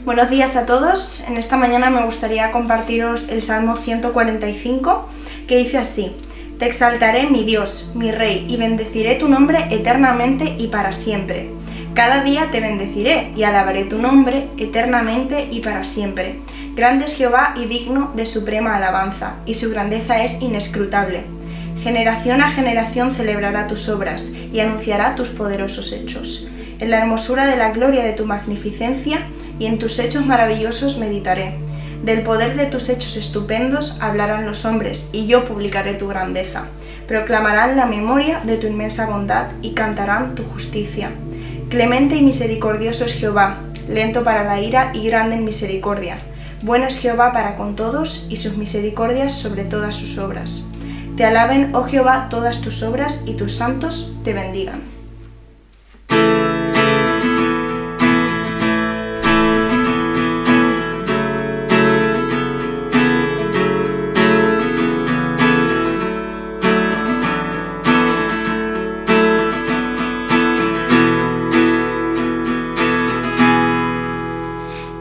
Buenos días a todos. En esta mañana me gustaría compartiros el Salmo 145, que dice así: Te exaltaré, mi Dios, mi Rey, y bendeciré tu nombre eternamente y para siempre. Cada día te bendeciré y alabaré tu nombre eternamente y para siempre. Grande es Jehová y digno de suprema alabanza, y su grandeza es inescrutable. Generación a generación celebrará tus obras y anunciará tus poderosos hechos. En la hermosura de la gloria de tu magnificencia y en tus hechos maravillosos meditaré. Del poder de tus hechos estupendos hablarán los hombres, y yo publicaré tu grandeza. Proclamarán la memoria de tu inmensa bondad y cantarán tu justicia. Clemente y misericordioso es Jehová, lento para la ira y grande en misericordia. Bueno es Jehová para con todos, y sus misericordias sobre todas sus obras. Te alaben, oh Jehová, todas tus obras, y tus santos te bendigan.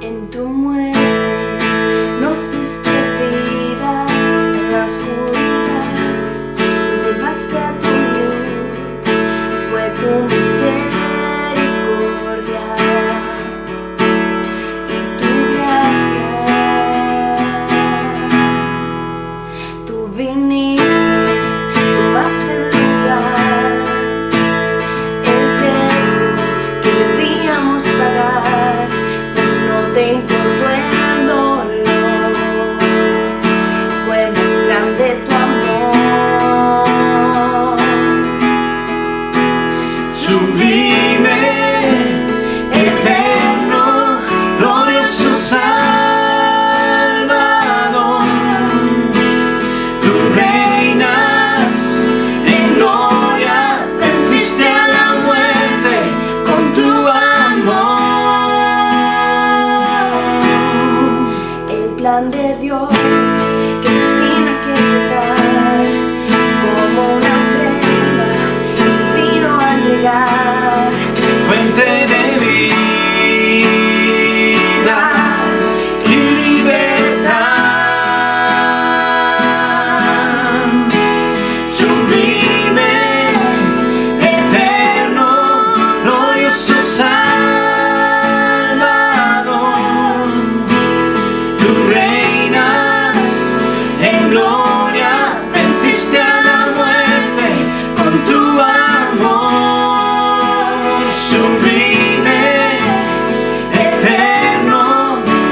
En tu muerte nos diste vida en la oscuridad, nos llevaste a tu luz, fue tu misericordia y tu gracia. Tú viniste, tomaste el lugar, el precio que debíamos pagar. Te importó el dolor, fue más grande tu amor. Sublime, eterno, glorioso Salvador, tú reinas en gloria, venciste a la muerte con tu amor. Plan de Dios que nos vino a ejecutar, como una ofrenda se vino a entregar. Fuente de vida y libertad, sublime, eterno, glorioso Salvador, tú reinas en gloria, venciste a la muerte con tu amor. Sublime, eterno,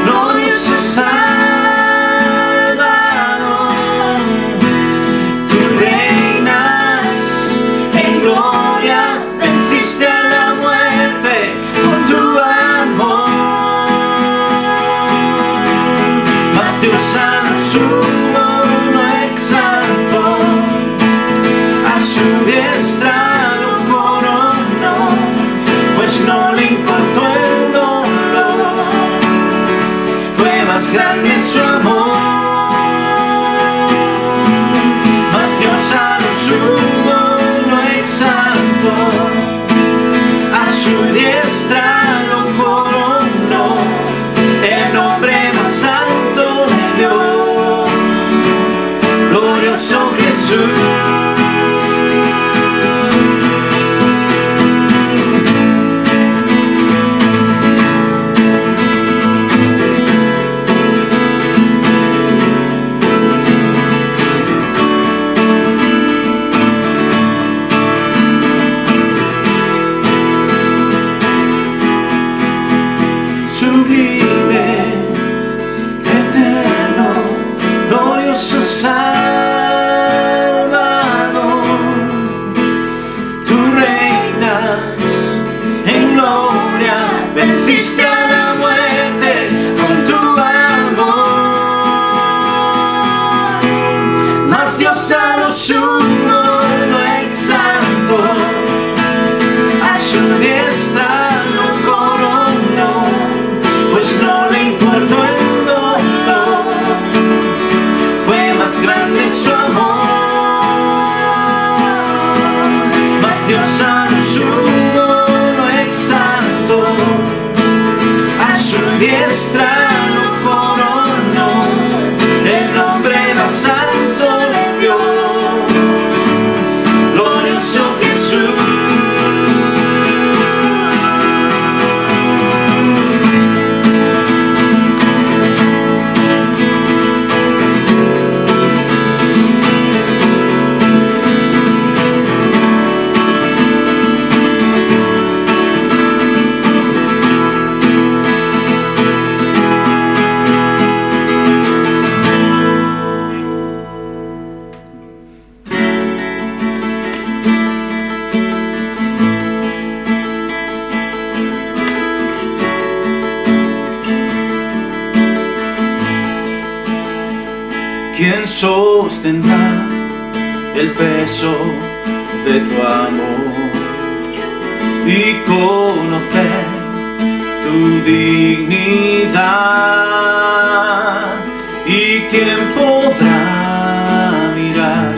glorioso Salvador, tú reinas en gloria, venciste a la muerte con tu amor. Mas Dios a lo sumo lo exaltó, a su diestra lo coronó, pues no le importó el dolor, fue más grande su amor. Mas Dios a lo sumo lo exaltó, a su diestra lo coronó, el nombre más alto le dio, glorioso Jesús. Sublime, eterno, glorioso Salvador, tú reinas en gloria, venciste a la muerte con tu amor. Mas Dios a lo sumo lo exaltó, a su diestra lo coronó, pues diestra lo coronó, el nombre más alto le dio. Glorioso Jesús. ¿Quién sostendrá el peso de tu amor y conocer tu dignidad? ¿Y quién podrá mirar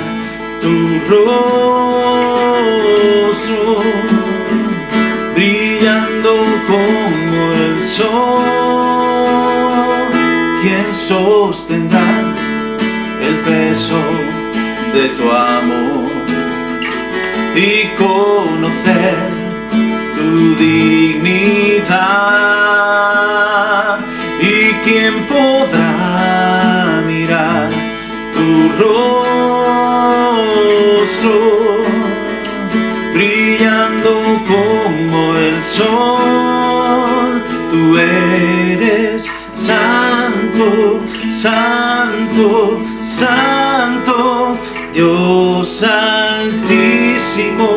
tu rostro brillando como el sol? ¿Quién sostendrá el peso de tu amor y conocer tu dignidad? ¿Y quién podrá mirar tu rostro brillando como el sol? Tú eres santo, santo, santo, Dios altísimo,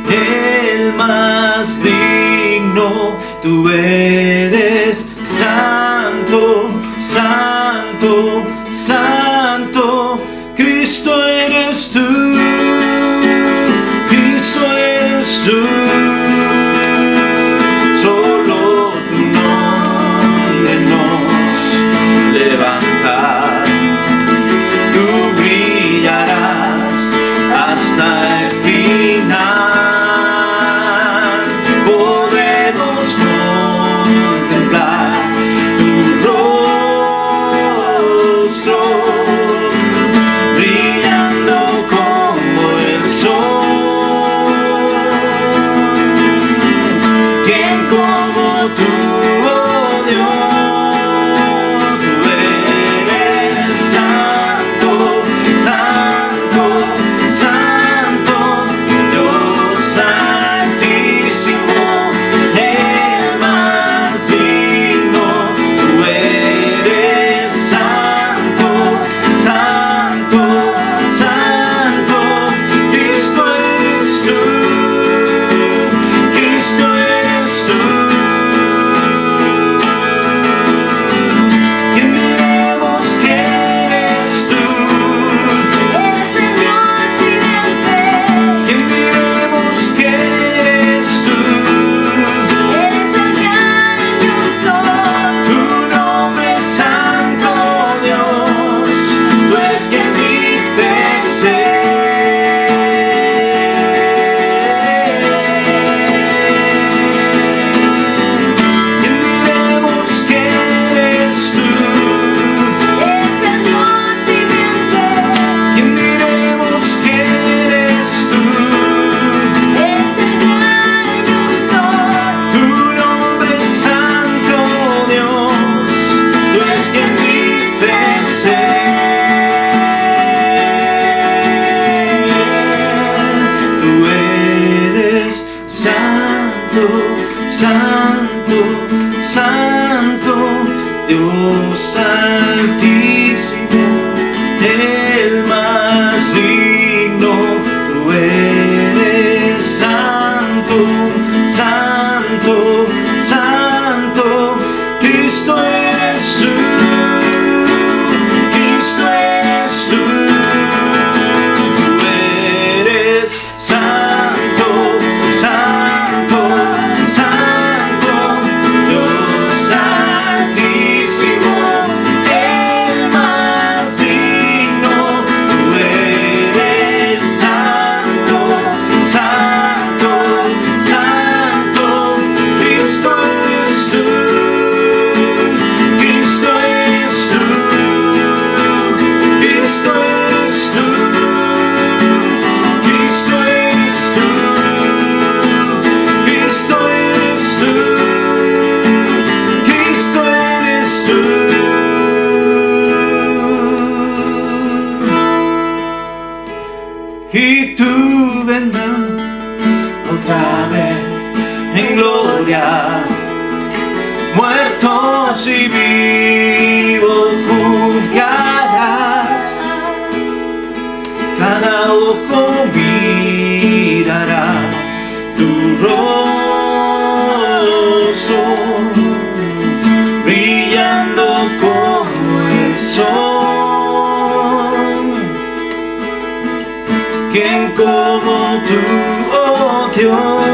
el más digno. Tú eres santo, santo, santo, Cristo eres tú, Cristo eres tú. Solo tu nombre nos levanta. Tú brillarás hasta el final. Podemos contemplar tu rostro brillando como el sol. ¿Quién como tú, oh Dios? Tú eres santo, santo, santo, Dios altísimo, el más digno. Tú eres santo, santo, santo, Cristo eres tú, Cristo eres tú. ¿Quién diremos que eres tú? Eres el Dios viviente, ¿Quién diremos que eres tú? eres el gran yo soy. Tu nombre es santo, Dios, tú eres quien dice ser. ¿Quién diremos que eres tú? Eres el Dios viviente, ¿Quién diremos que eres tú? eres el gran yo soy. Tu nombre es santo, Dios, tú eres quien dice ser. Tú eres santo, santo, santo, Dios altísimo, el más digno. Tú eres santo, santo, santo, Cristo eres tú, Cristo eres tú. Tú eres santo, santo, santo, Dios altísimo, el más digno. Tú eres santo, santo, santo, Cristo eres tú. vendrán otra vez en gloria. Muertos y vivos juzgarás, cada ojo mirará tu rostro, brillando como el sol. ¿Quién como tú, oh Dios?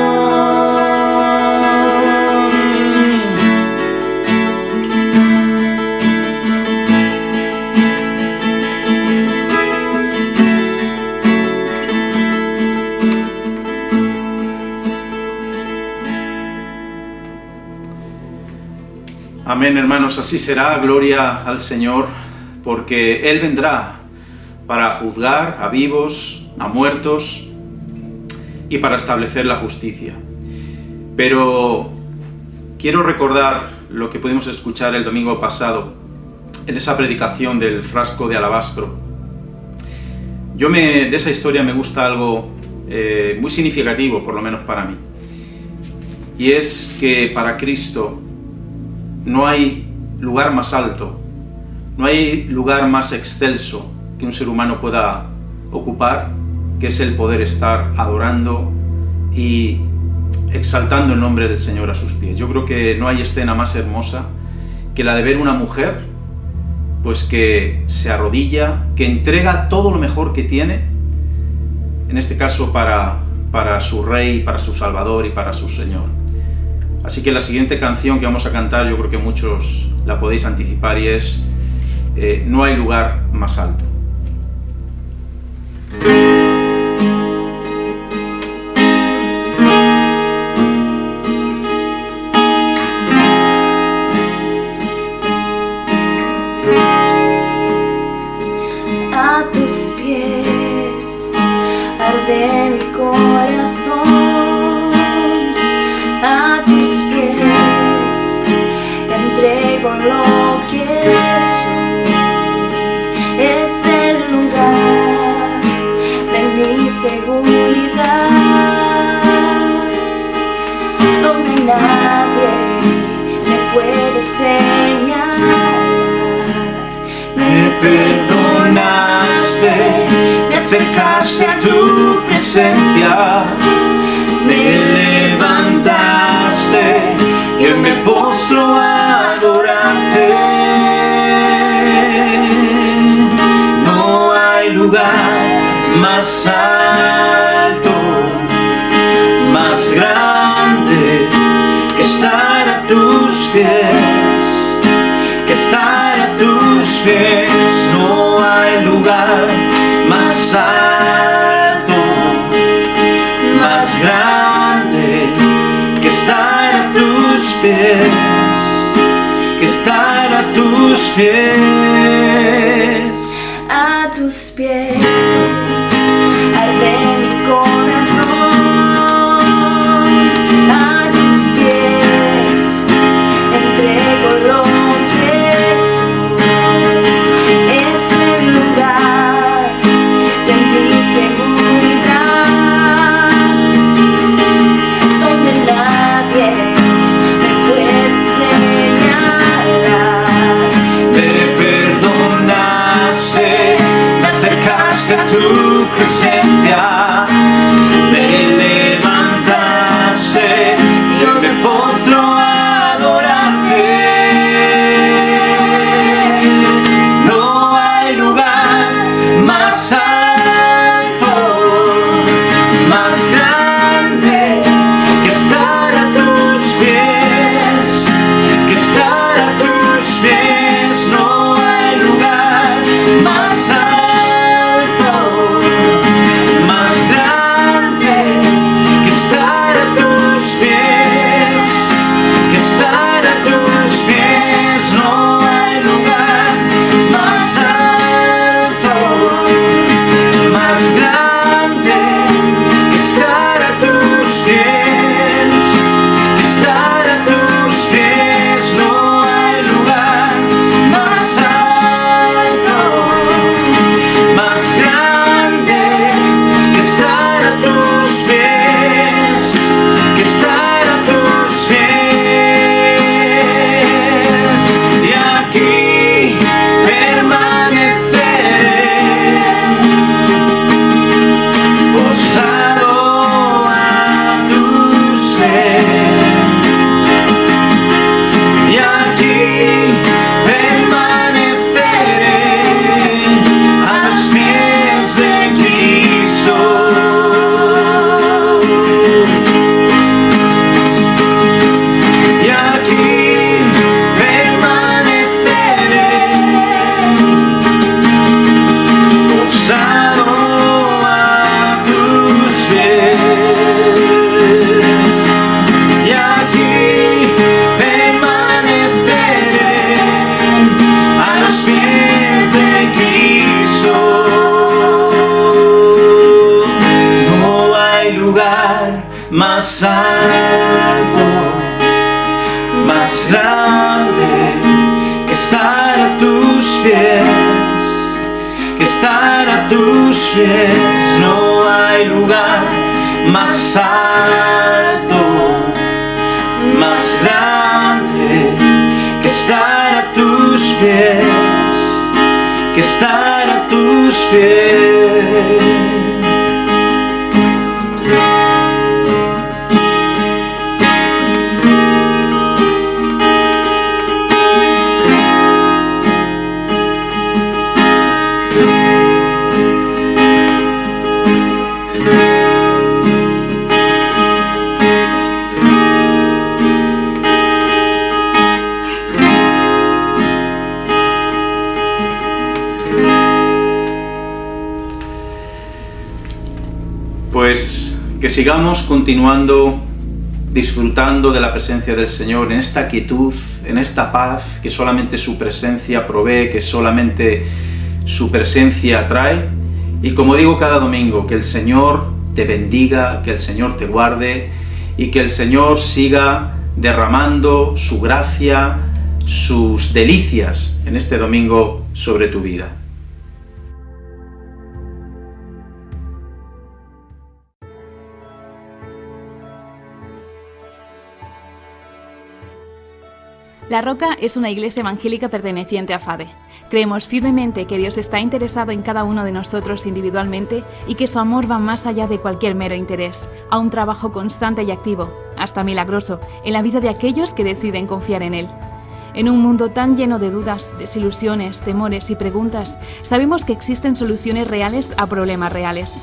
Amén, hermanos, así será, gloria al Señor, porque Él vendrá para juzgar a vivos, a muertos y para establecer la justicia. Pero quiero recordar lo que pudimos escuchar el domingo pasado en esa predicación del frasco de alabastro. De esa historia me gusta algo muy significativo, por lo menos para mí, y es que para Cristo no hay lugar más alto, no hay lugar más excelso que un ser humano pueda ocupar, que es el poder estar adorando y exaltando el nombre del Señor a sus pies. Yo creo que no hay escena más hermosa que la de ver una mujer pues que se arrodilla, que entrega todo lo mejor que tiene, en este caso para su Rey, para su Salvador y para su Señor. Así que la siguiente canción que vamos a cantar, yo creo que muchos la podéis anticipar, y es No hay lugar más alto. A tus pies arde mi corazón, a tus pies entrego lo que soy. Es el lugar de mi seguridad, donde nadie me puede señalar. Me perdonaste, me acercaste a tu presencia, me levantaste y hoy me postro a adorarte. No hay lugar más alto, más grande que estar a tus pies, que estar a tus pies. No hay lugar más alto, más grande que estar a tus pies, que estar a tus pies. A tus pies arde mi corazón, a tus pies entrego lo que soy. Es el lugar de mi seguridad, donde nadie me puede señalar. Me perdonaste, me acercaste a más alto, más grande, que estar a tus pies, que estar a tus pies. No hay lugar más alto, más grande, que estar a tus pies, que estar a tus pies. Pues que sigamos continuando disfrutando de la presencia del Señor en esta quietud, en esta paz que solamente su presencia provee, que solamente su presencia trae. Y como digo cada domingo, que el Señor te bendiga, que el Señor te guarde y que el Señor siga derramando su gracia, sus delicias en este domingo sobre tu vida. La Roca es una iglesia evangélica perteneciente a FADE. Creemos firmemente que Dios está interesado en cada uno de nosotros individualmente y que su amor va más allá de cualquier mero interés, a un trabajo constante y activo, hasta milagroso, en la vida de aquellos que deciden confiar en Él. En un mundo tan lleno de dudas, desilusiones, temores y preguntas, sabemos que existen soluciones reales a problemas reales.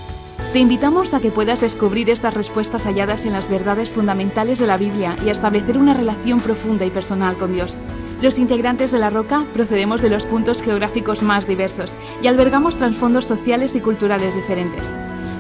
Te invitamos a que puedas descubrir estas respuestas halladas en las verdades fundamentales de la Biblia y a establecer una relación profunda y personal con Dios. Los integrantes de La Roca procedemos de los puntos geográficos más diversos y albergamos trasfondos sociales y culturales diferentes.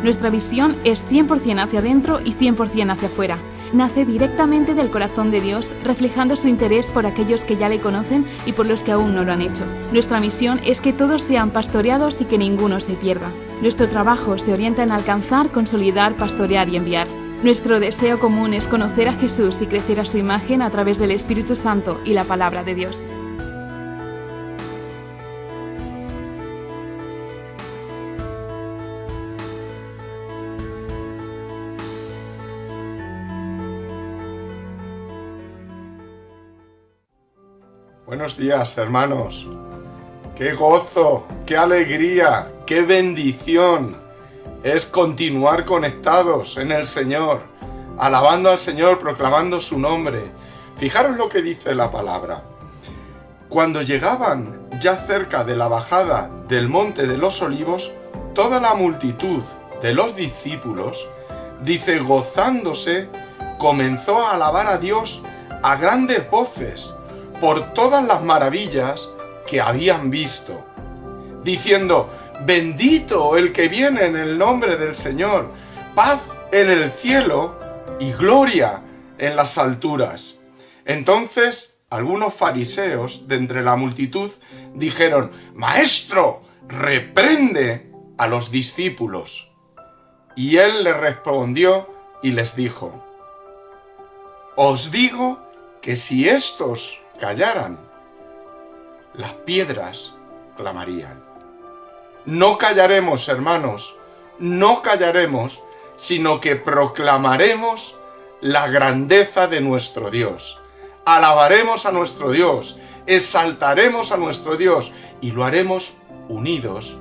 Nuestra visión es 100% hacia adentro y 100% hacia afuera. Nace directamente del corazón de Dios, reflejando su interés por aquellos que ya le conocen y por los que aún no lo han hecho. Nuestra misión es que todos sean pastoreados y que ninguno se pierda. Nuestro trabajo se orienta en alcanzar, consolidar, pastorear y enviar. Nuestro deseo común es conocer a Jesús y crecer a su imagen a través del Espíritu Santo y la palabra de Dios. Buenos días, hermanos. ¡Qué gozo! ¡Qué alegría! ¡Qué bendición! Es continuar conectados en el Señor, alabando al Señor, proclamando su nombre. Fijaros lo que dice la palabra. Cuando llegaban ya cerca de la bajada del Monte de los Olivos, toda la multitud de los discípulos, dice, gozándose, comenzó a alabar a Dios a grandes voces por todas las maravillas que habían visto, diciendo, bendito el que viene en el nombre del Señor, paz en el cielo y gloria en las alturas. Entonces algunos fariseos de entre la multitud dijeron, Maestro, reprende a los discípulos. Y él les respondió y les dijo, os digo que si estos callaran, las piedras clamarían. No callaremos, hermanos, no callaremos, sino que proclamaremos la grandeza de nuestro Dios. Alabaremos a nuestro Dios, exaltaremos a nuestro Dios y lo haremos unidos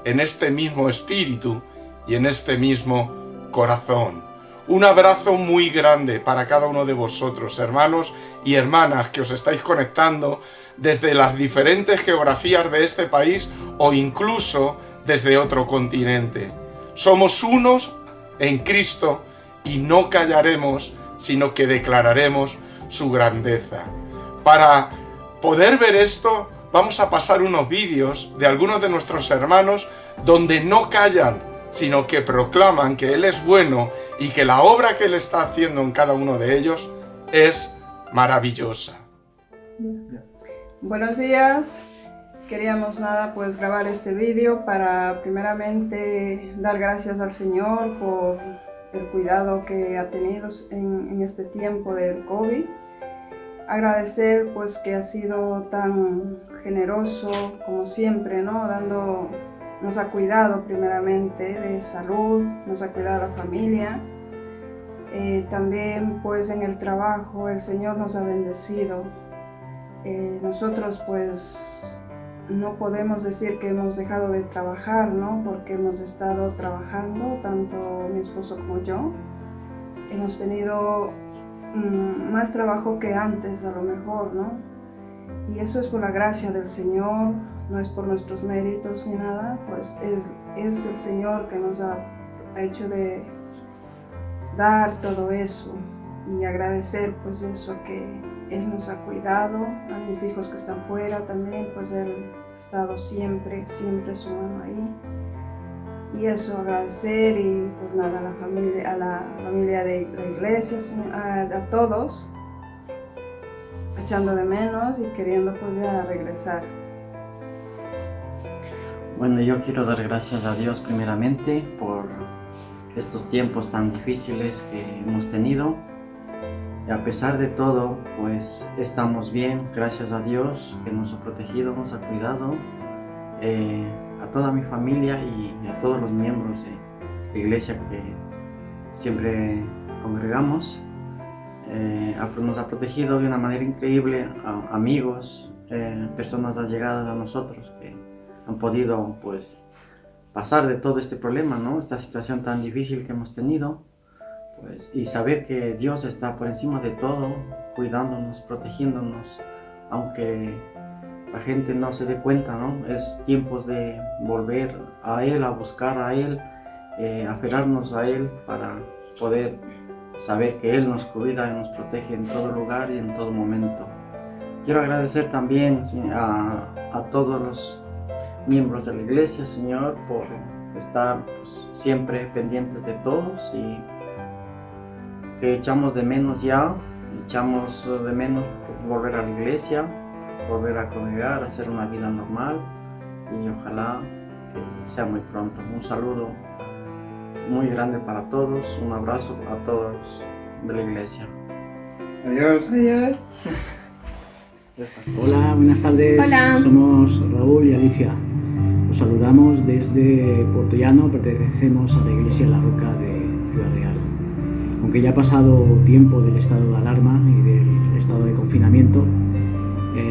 en este mismo espíritu y en este mismo corazón. Un abrazo muy grande para cada uno de vosotros, hermanos y hermanas que os estáis conectando desde las diferentes geografías de este país o incluso desde otro continente. Somos unos en Cristo y no callaremos, sino que declararemos su grandeza. Para poder ver esto, vamos a pasar unos vídeos de algunos de nuestros hermanos donde no callan, sino que proclaman que Él es bueno y que la obra que Él está haciendo en cada uno de ellos es maravillosa. Buenos días, queríamos grabar este vídeo para primeramente dar gracias al Señor por el cuidado que ha tenido en este tiempo del COVID. Agradecer pues que ha sido tan generoso como siempre, ¿no? Nos ha cuidado primeramente de salud, nos ha cuidado la familia. También pues en el trabajo el Señor nos ha bendecido. Nosotros pues no podemos decir que hemos dejado de trabajar, ¿no? Porque hemos estado trabajando, tanto mi esposo como yo. Hemos tenido más trabajo que antes a lo mejor, ¿no? Y eso es por la gracia del Señor, no es por nuestros méritos ni nada, pues es el Señor que nos ha hecho de dar todo eso y agradecer pues eso que Él nos ha cuidado, a mis hijos que están fuera también, pues Él ha estado siempre su mano ahí. Y eso, agradecer y pues nada, a la familia de la iglesia, a todos, echando de menos y queriendo pues ya regresar. Bueno, yo quiero dar gracias a Dios primeramente por estos tiempos tan difíciles que hemos tenido. Y a pesar de todo, pues estamos bien, gracias a Dios que nos ha protegido, nos ha cuidado. A toda mi familia y a todos los miembros de la iglesia que siempre congregamos, nos ha protegido de una manera increíble, amigos, personas allegadas a nosotros que han podido pues pasar de todo este problema, ¿no? Esta situación tan difícil que hemos tenido, pues, y saber que Dios está por encima de todo, cuidándonos, protegiéndonos, aunque la gente no se dé cuenta, ¿no? Es tiempos de volver a Él, a buscar a Él, aferrarnos a Él para poder saber que Él nos cuida y nos protege en todo lugar y en todo momento. Quiero agradecer también a todos los miembros de la iglesia, Señor, por estar pues, siempre pendientes de todos y que echamos de menos volver a la iglesia, volver a congregar, a hacer una vida normal y ojalá que sea muy pronto. Un saludo muy grande para todos, un abrazo a todos de la iglesia. Adiós. Adiós. Ya está. Hola, buenas tardes. Hola. Somos Raúl y Alicia. Os saludamos desde Puerto Llano, pertenecemos a la Iglesia La Roca de Ciudad Real. Aunque ya ha pasado tiempo del estado de alarma y del estado de confinamiento,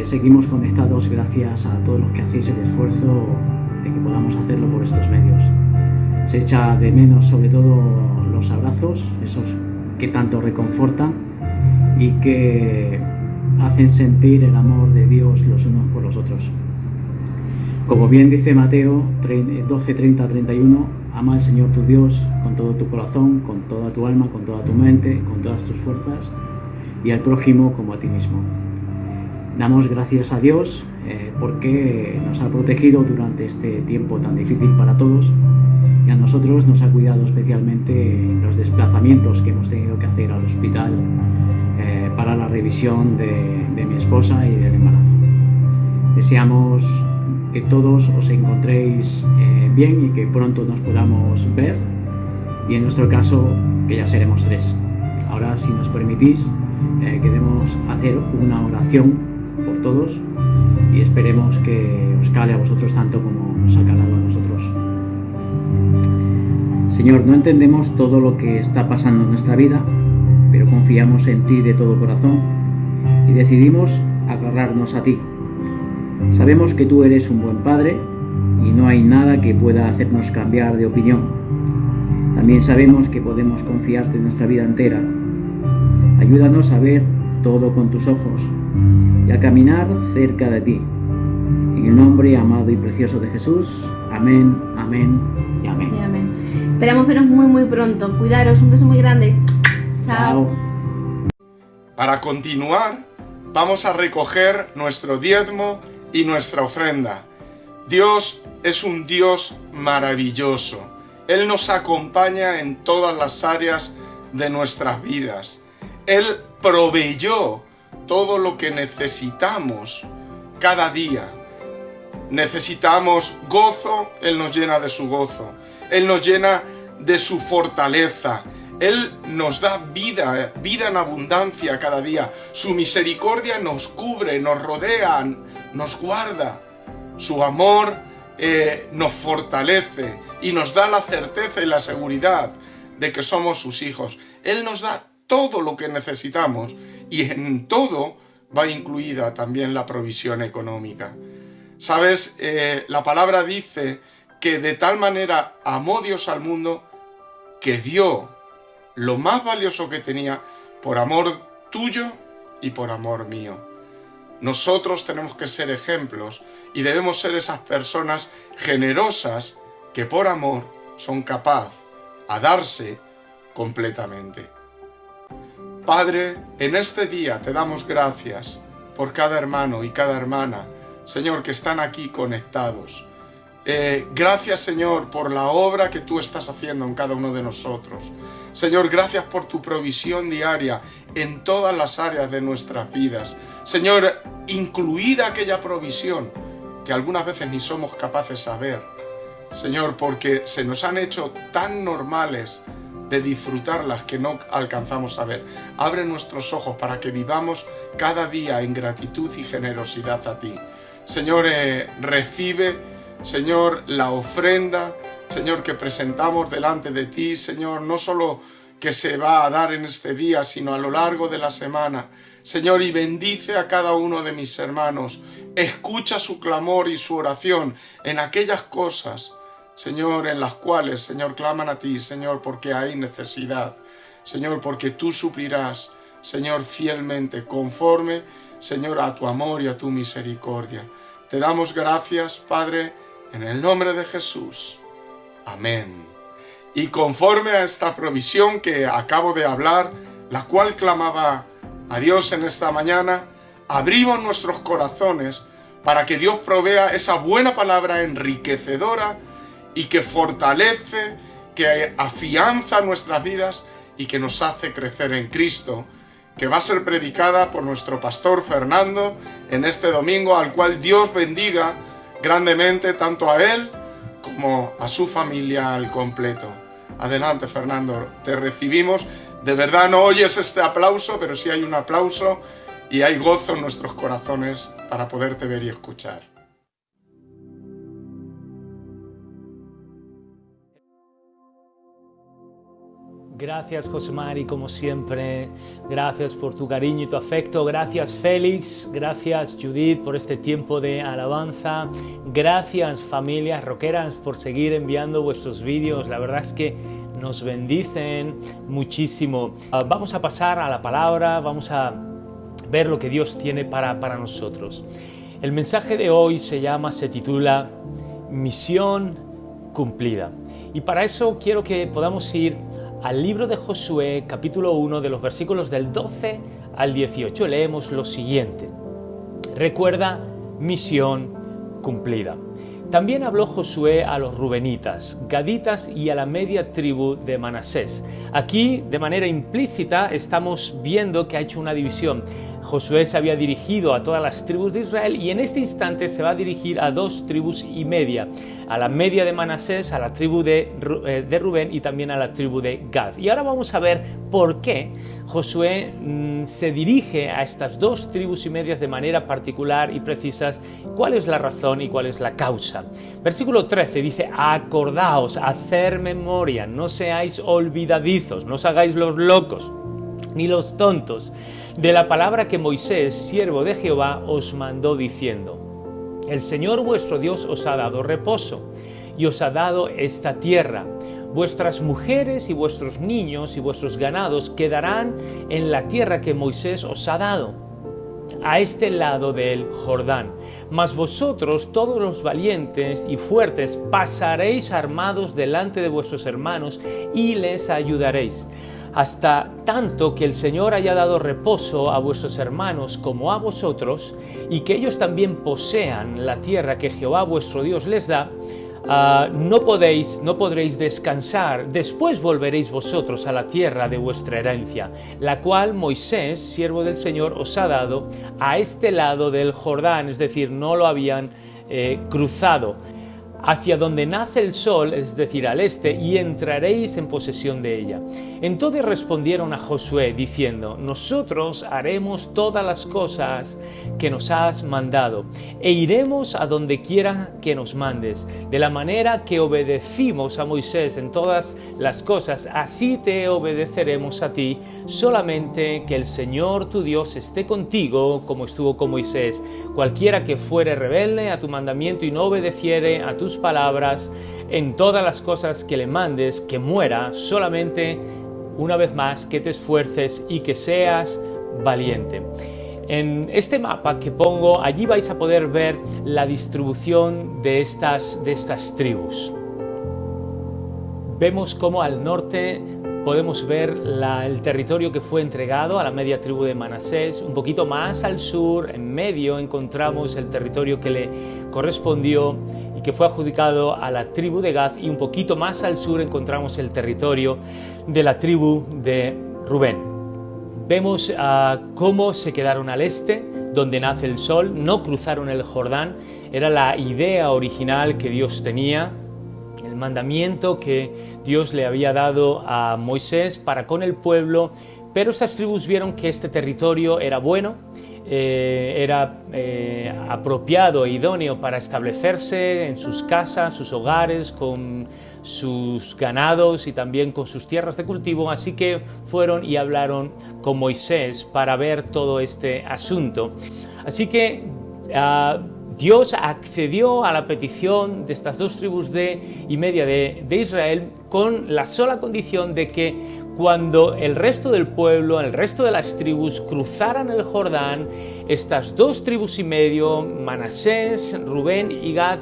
seguimos conectados gracias a todos los que hacéis el esfuerzo de que podamos hacerlo por estos medios. Se echa de menos sobre todo los abrazos, esos que tanto reconfortan y que hacen sentir el amor de Dios los unos por los otros. Como bien dice Mateo 12:30-31, ama al Señor tu Dios con todo tu corazón, con toda tu alma, con toda tu mente, con todas tus fuerzas y al prójimo como a ti mismo. Damos gracias a Dios porque nos ha protegido durante este tiempo tan difícil para todos y a nosotros nos ha cuidado especialmente en los desplazamientos que hemos tenido que hacer al hospital para la revisión de mi esposa y del embarazo. Deseamos que todos os encontréis bien y que pronto nos podamos ver y en nuestro caso que ya seremos 3. Ahora, si nos permitís, queremos hacer una oración por todos y esperemos que os cale a vosotros tanto como nos ha calado a nosotros. Señor, no entendemos todo lo que está pasando en nuestra vida, pero confiamos en ti de todo corazón y decidimos agarrarnos a ti. Sabemos que tú eres un buen padre y no hay nada que pueda hacernos cambiar de opinión. También sabemos que podemos confiarte en nuestra vida entera. Ayúdanos a ver todo con tus ojos y a caminar cerca de ti. En el nombre amado y precioso de Jesús. Amén, amén y amén. Y amén. Esperamos veros muy muy pronto. Cuidaros, un beso muy grande. Chao. Para continuar, vamos a recoger nuestro diezmo y nuestra ofrenda. Dios es un Dios maravilloso. Él nos acompaña en todas las áreas de nuestras vidas. Él proveyó todo lo que necesitamos cada día. Necesitamos gozo, Él nos llena de su gozo. Él nos llena de su fortaleza. Él nos da vida, vida en abundancia cada día. Su misericordia nos cubre, nos rodea, nos guarda. Su amor nos fortalece y nos da la certeza y la seguridad de que somos sus hijos. Él nos da todo lo que necesitamos y en todo va incluida también la provisión económica. ¿Sabes? La palabra dice que de tal manera amó Dios al mundo que dio lo más valioso que tenía por amor tuyo y por amor mío. Nosotros tenemos que ser ejemplos y debemos ser esas personas generosas que por amor son capaces a darse completamente. Padre, en este día te damos gracias por cada hermano y cada hermana, Señor, que están aquí conectados. Gracias, Señor, por la obra que tú estás haciendo en cada uno de nosotros. Señor, gracias por tu provisión diaria en todas las áreas de nuestras vidas. Señor, incluida aquella provisión que algunas veces ni somos capaces de saber. Señor, porque se nos han hecho tan normales de disfrutarlas que no alcanzamos a ver. Abre nuestros ojos para que vivamos cada día en gratitud y generosidad a ti. Señor, recibe, Señor, la ofrenda, Señor, que presentamos delante de ti, Señor, no solo que se va a dar en este día, sino a lo largo de la semana. Señor, y bendice a cada uno de mis hermanos. Escucha su clamor y su oración en aquellas cosas, Señor, en las cuales, Señor, claman a ti, Señor, porque hay necesidad. Señor, porque tú suplirás, Señor, fielmente, conforme, Señor, a tu amor y a tu misericordia. Te damos gracias, Padre, en el nombre de Jesús. Amén. Y conforme a esta provisión que acabo de hablar, la cual clamaba a Dios en esta mañana, abrimos nuestros corazones para que Dios provea esa buena palabra enriquecedora y que fortalece, que afianza nuestras vidas y que nos hace crecer en Cristo, que va a ser predicada por nuestro pastor Fernando en este domingo, al cual Dios bendiga grandemente tanto a él como a su familia al completo. Adelante, Fernando, te recibimos. De verdad no oyes este aplauso, pero sí hay un aplauso y hay gozo en nuestros corazones para poderte ver y escuchar. Gracias, José Mari, como siempre. Gracias por tu cariño y tu afecto. Gracias, Félix. Gracias, Judith, por este tiempo de alabanza. Gracias, familias rockeras, por seguir enviando vuestros vídeos. La verdad es que nos bendicen muchísimo. Vamos a pasar a la palabra. Vamos a ver lo que Dios tiene para nosotros. El mensaje de hoy se titula Misión cumplida. Y para eso quiero que podamos ir al libro de Josué, capítulo 1, de los versículos del 12 al 18. Leemos lo siguiente. Recuerda, misión cumplida. También habló Josué a los rubenitas, gaditas y a la media tribu de Manasés. Aquí, de manera implícita, estamos viendo que ha hecho una división. Josué se había dirigido a todas las tribus de Israel y en este instante se va a dirigir a 2 tribus y media, a la media de Manasés, a la tribu de Rubén y también a la tribu de Gad. Y ahora vamos a ver por qué Josué se dirige a estas 2 tribus y medias de manera particular y precisas, cuál es la razón y cuál es la causa. Versículo 13 dice: acordaos, hacer memoria, no seáis olvidadizos, no os hagáis los locos ni los tontos, de la palabra que Moisés, siervo de Jehová, os mandó diciendo: el Señor vuestro Dios os ha dado reposo y os ha dado esta tierra. Vuestras mujeres y vuestros niños y vuestros ganados quedarán en la tierra que Moisés os ha dado, a este lado del Jordán. Mas vosotros, todos los valientes y fuertes, pasaréis armados delante de vuestros hermanos y les ayudaréis, hasta tanto que el Señor haya dado reposo a vuestros hermanos como a vosotros, y que ellos también posean la tierra que Jehová vuestro Dios les da. No podréis descansar. Después volveréis vosotros a la tierra de vuestra herencia, la cual Moisés, siervo del Señor, os ha dado a este lado del Jordán, es decir, no lo habían cruzado. hacia donde nace el sol, es decir, al este, y entraréis en posesión de ella. Entonces respondieron a Josué diciendo: nosotros haremos todas las cosas que nos has mandado, e iremos a donde quiera que nos mandes. De la manera que obedecimos a Moisés en todas las cosas, así te obedeceremos a ti, solamente que el Señor tu Dios esté contigo como estuvo con Moisés. Cualquiera que fuere rebelde a tu mandamiento y no obedeciere a tus palabras en todas las cosas que le mandes, que muera. Solamente, una vez más, que te esfuerces y que seas valiente. En este mapa que pongo, allí vais a poder ver la distribución de estas tribus. Vemos cómo al norte podemos ver el territorio que fue entregado a la media tribu de Manasés. Un poquito más al sur, en medio, encontramos el territorio que le correspondió y que fue adjudicado a la tribu de Gad, y un poquito más al sur encontramos el territorio de la tribu de Rubén. Vemos cómo se quedaron al este, donde nace el sol, no cruzaron el Jordán. Era la idea original que Dios tenía, el mandamiento que Dios le había dado a Moisés para con el pueblo, pero estas tribus vieron que este territorio era bueno, era apropiado e idóneo para establecerse en sus casas, sus hogares, con sus ganados y también con sus tierras de cultivo, así que fueron y hablaron con Moisés para ver todo este asunto. Así que Dios accedió a la petición de estas dos tribus y media de Israel, con la sola condición de que cuando el resto del pueblo, el resto de las tribus cruzaran el Jordán, estas dos tribus y medio, Manasés, Rubén y Gad,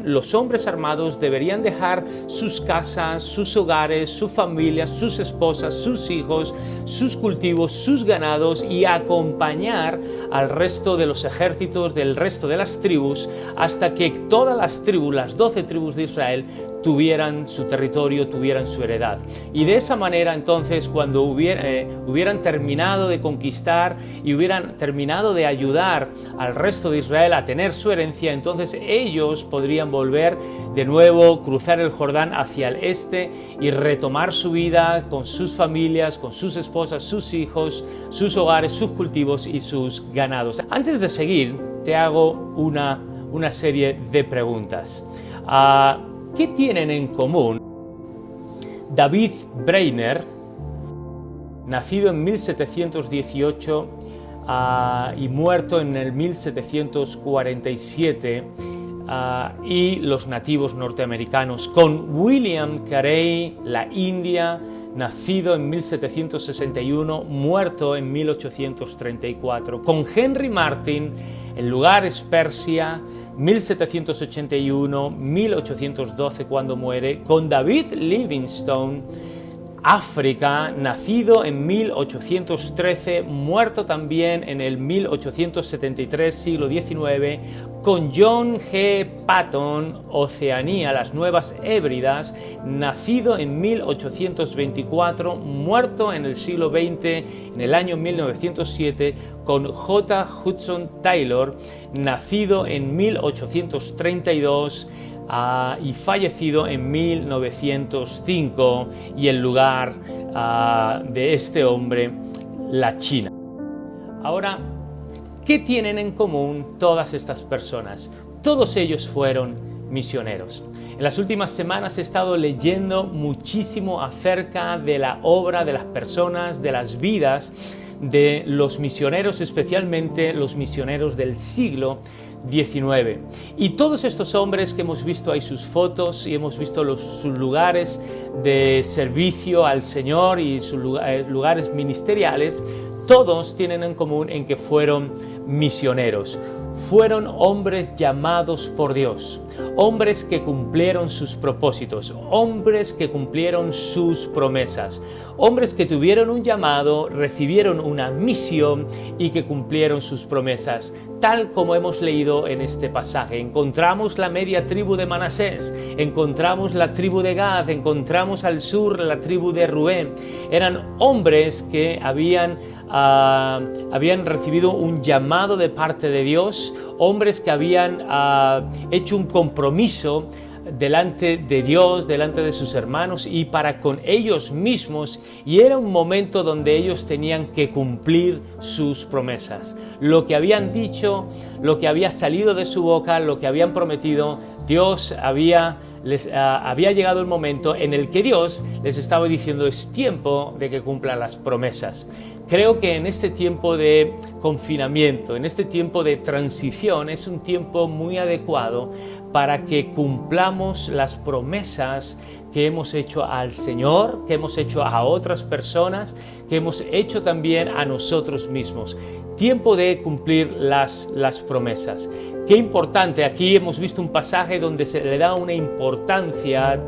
los hombres armados deberían dejar sus casas, sus hogares, sus familias, sus esposas, sus hijos, sus cultivos, sus ganados, y acompañar al resto de los ejércitos del resto de las tribus hasta que todas las tribus, las 12 tribus de Israel, tuvieran su territorio, tuvieran su heredad. Y de esa manera, entonces, cuando hubieran terminado de conquistar y hubieran terminado de ayudar al resto de Israel a tener su herencia, entonces ellos podrían volver de nuevo, cruzar el Jordán hacia el este y retomar su vida con sus familias, con sus esposas, sus hijos, sus hogares, sus cultivos y sus ganados. Antes de seguir, te hago una serie de preguntas. ¿Qué tienen en común David Breiner, nacido en 1718 y muerto en el 1747, y los nativos norteamericanos, con William Carey, la India, nacido en 1761, muerto en 1834, con Henry Martin, el lugar es Persia, 1781-1812 cuando muere, con David Livingstone, África, nacido en 1813, muerto también en el 1873, siglo XIX, con John G. Patton, Oceanía, las Nuevas Hébridas, nacido en 1824, muerto en el siglo XX, en el año 1907, con J. Hudson Taylor, nacido en 1832, y fallecido en 1905, y el lugar de este hombre, la China. Ahora, ¿qué tienen en común todas estas personas? Todos ellos fueron misioneros. En las últimas semanas he estado leyendo muchísimo acerca de la obra, de las personas, de las vidas de los misioneros, especialmente los misioneros del siglo XIX. Y todos estos hombres que hemos visto ahí sus fotos y hemos visto sus lugares de servicio al Señor y sus lugares ministeriales, todos tienen en común en que fueron misioneros. Fueron hombres llamados por Dios, hombres que cumplieron sus propósitos, hombres que cumplieron sus promesas, hombres que tuvieron un llamado, recibieron una misión y que cumplieron sus promesas, tal como hemos leído en este pasaje. Encontramos la media tribu de Manasés, encontramos la tribu de Gad, encontramos al sur la tribu de Rubén. Eran hombres que habían recibido un llamado llamado de parte de Dios, hombres que habían hecho un compromiso delante de Dios, delante de sus hermanos y para con ellos mismos, y era un momento donde ellos tenían que cumplir sus promesas. Lo que habían dicho, lo que había salido de su boca, lo que habían prometido, Dios había llegado el momento en el que Dios les estaba diciendo: es tiempo de que cumplan las promesas. Creo que en este tiempo de confinamiento, en este tiempo de transición, es un tiempo muy adecuado para que cumplamos las promesas que hemos hecho al Señor, que hemos hecho a otras personas, que hemos hecho también a nosotros mismos. Tiempo de cumplir las promesas. Qué importante, aquí hemos visto un pasaje donde se le da una importancia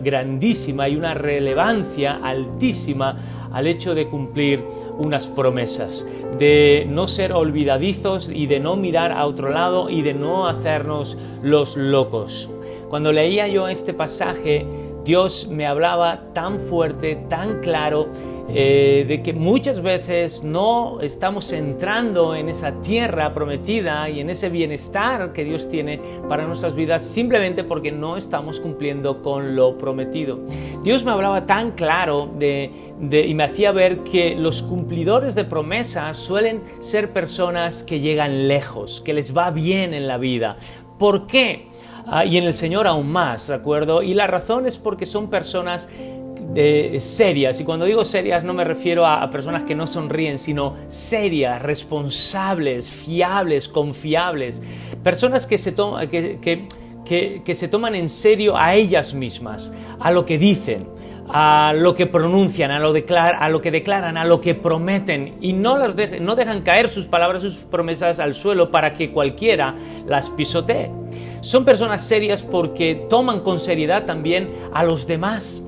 grandísima y una relevancia altísima al hecho de cumplir unas promesas, de no ser olvidadizos y de no mirar a otro lado y de no hacernos los locos. Cuando leía yo este pasaje, Dios me hablaba tan fuerte, tan claro, de que muchas veces no estamos entrando en esa tierra prometida y en ese bienestar que Dios tiene para nuestras vidas simplemente porque no estamos cumpliendo con lo prometido. Dios me hablaba tan claro y me hacía ver que los cumplidores de promesas suelen ser personas que llegan lejos, que les va bien en la vida. ¿Por qué? Y en el Señor aún más, ¿de acuerdo? Y la razón es porque son personas serias, y cuando digo serias no me refiero a personas que no sonríen, sino serias, responsables, fiables, confiables, personas que se toman en serio a ellas mismas, a lo que dicen, a lo que pronuncian, a lo que declaran, a lo que prometen, y no dejan caer sus palabras, sus promesas al suelo para que cualquiera las pisotee. Son personas serias porque toman con seriedad también a los demás,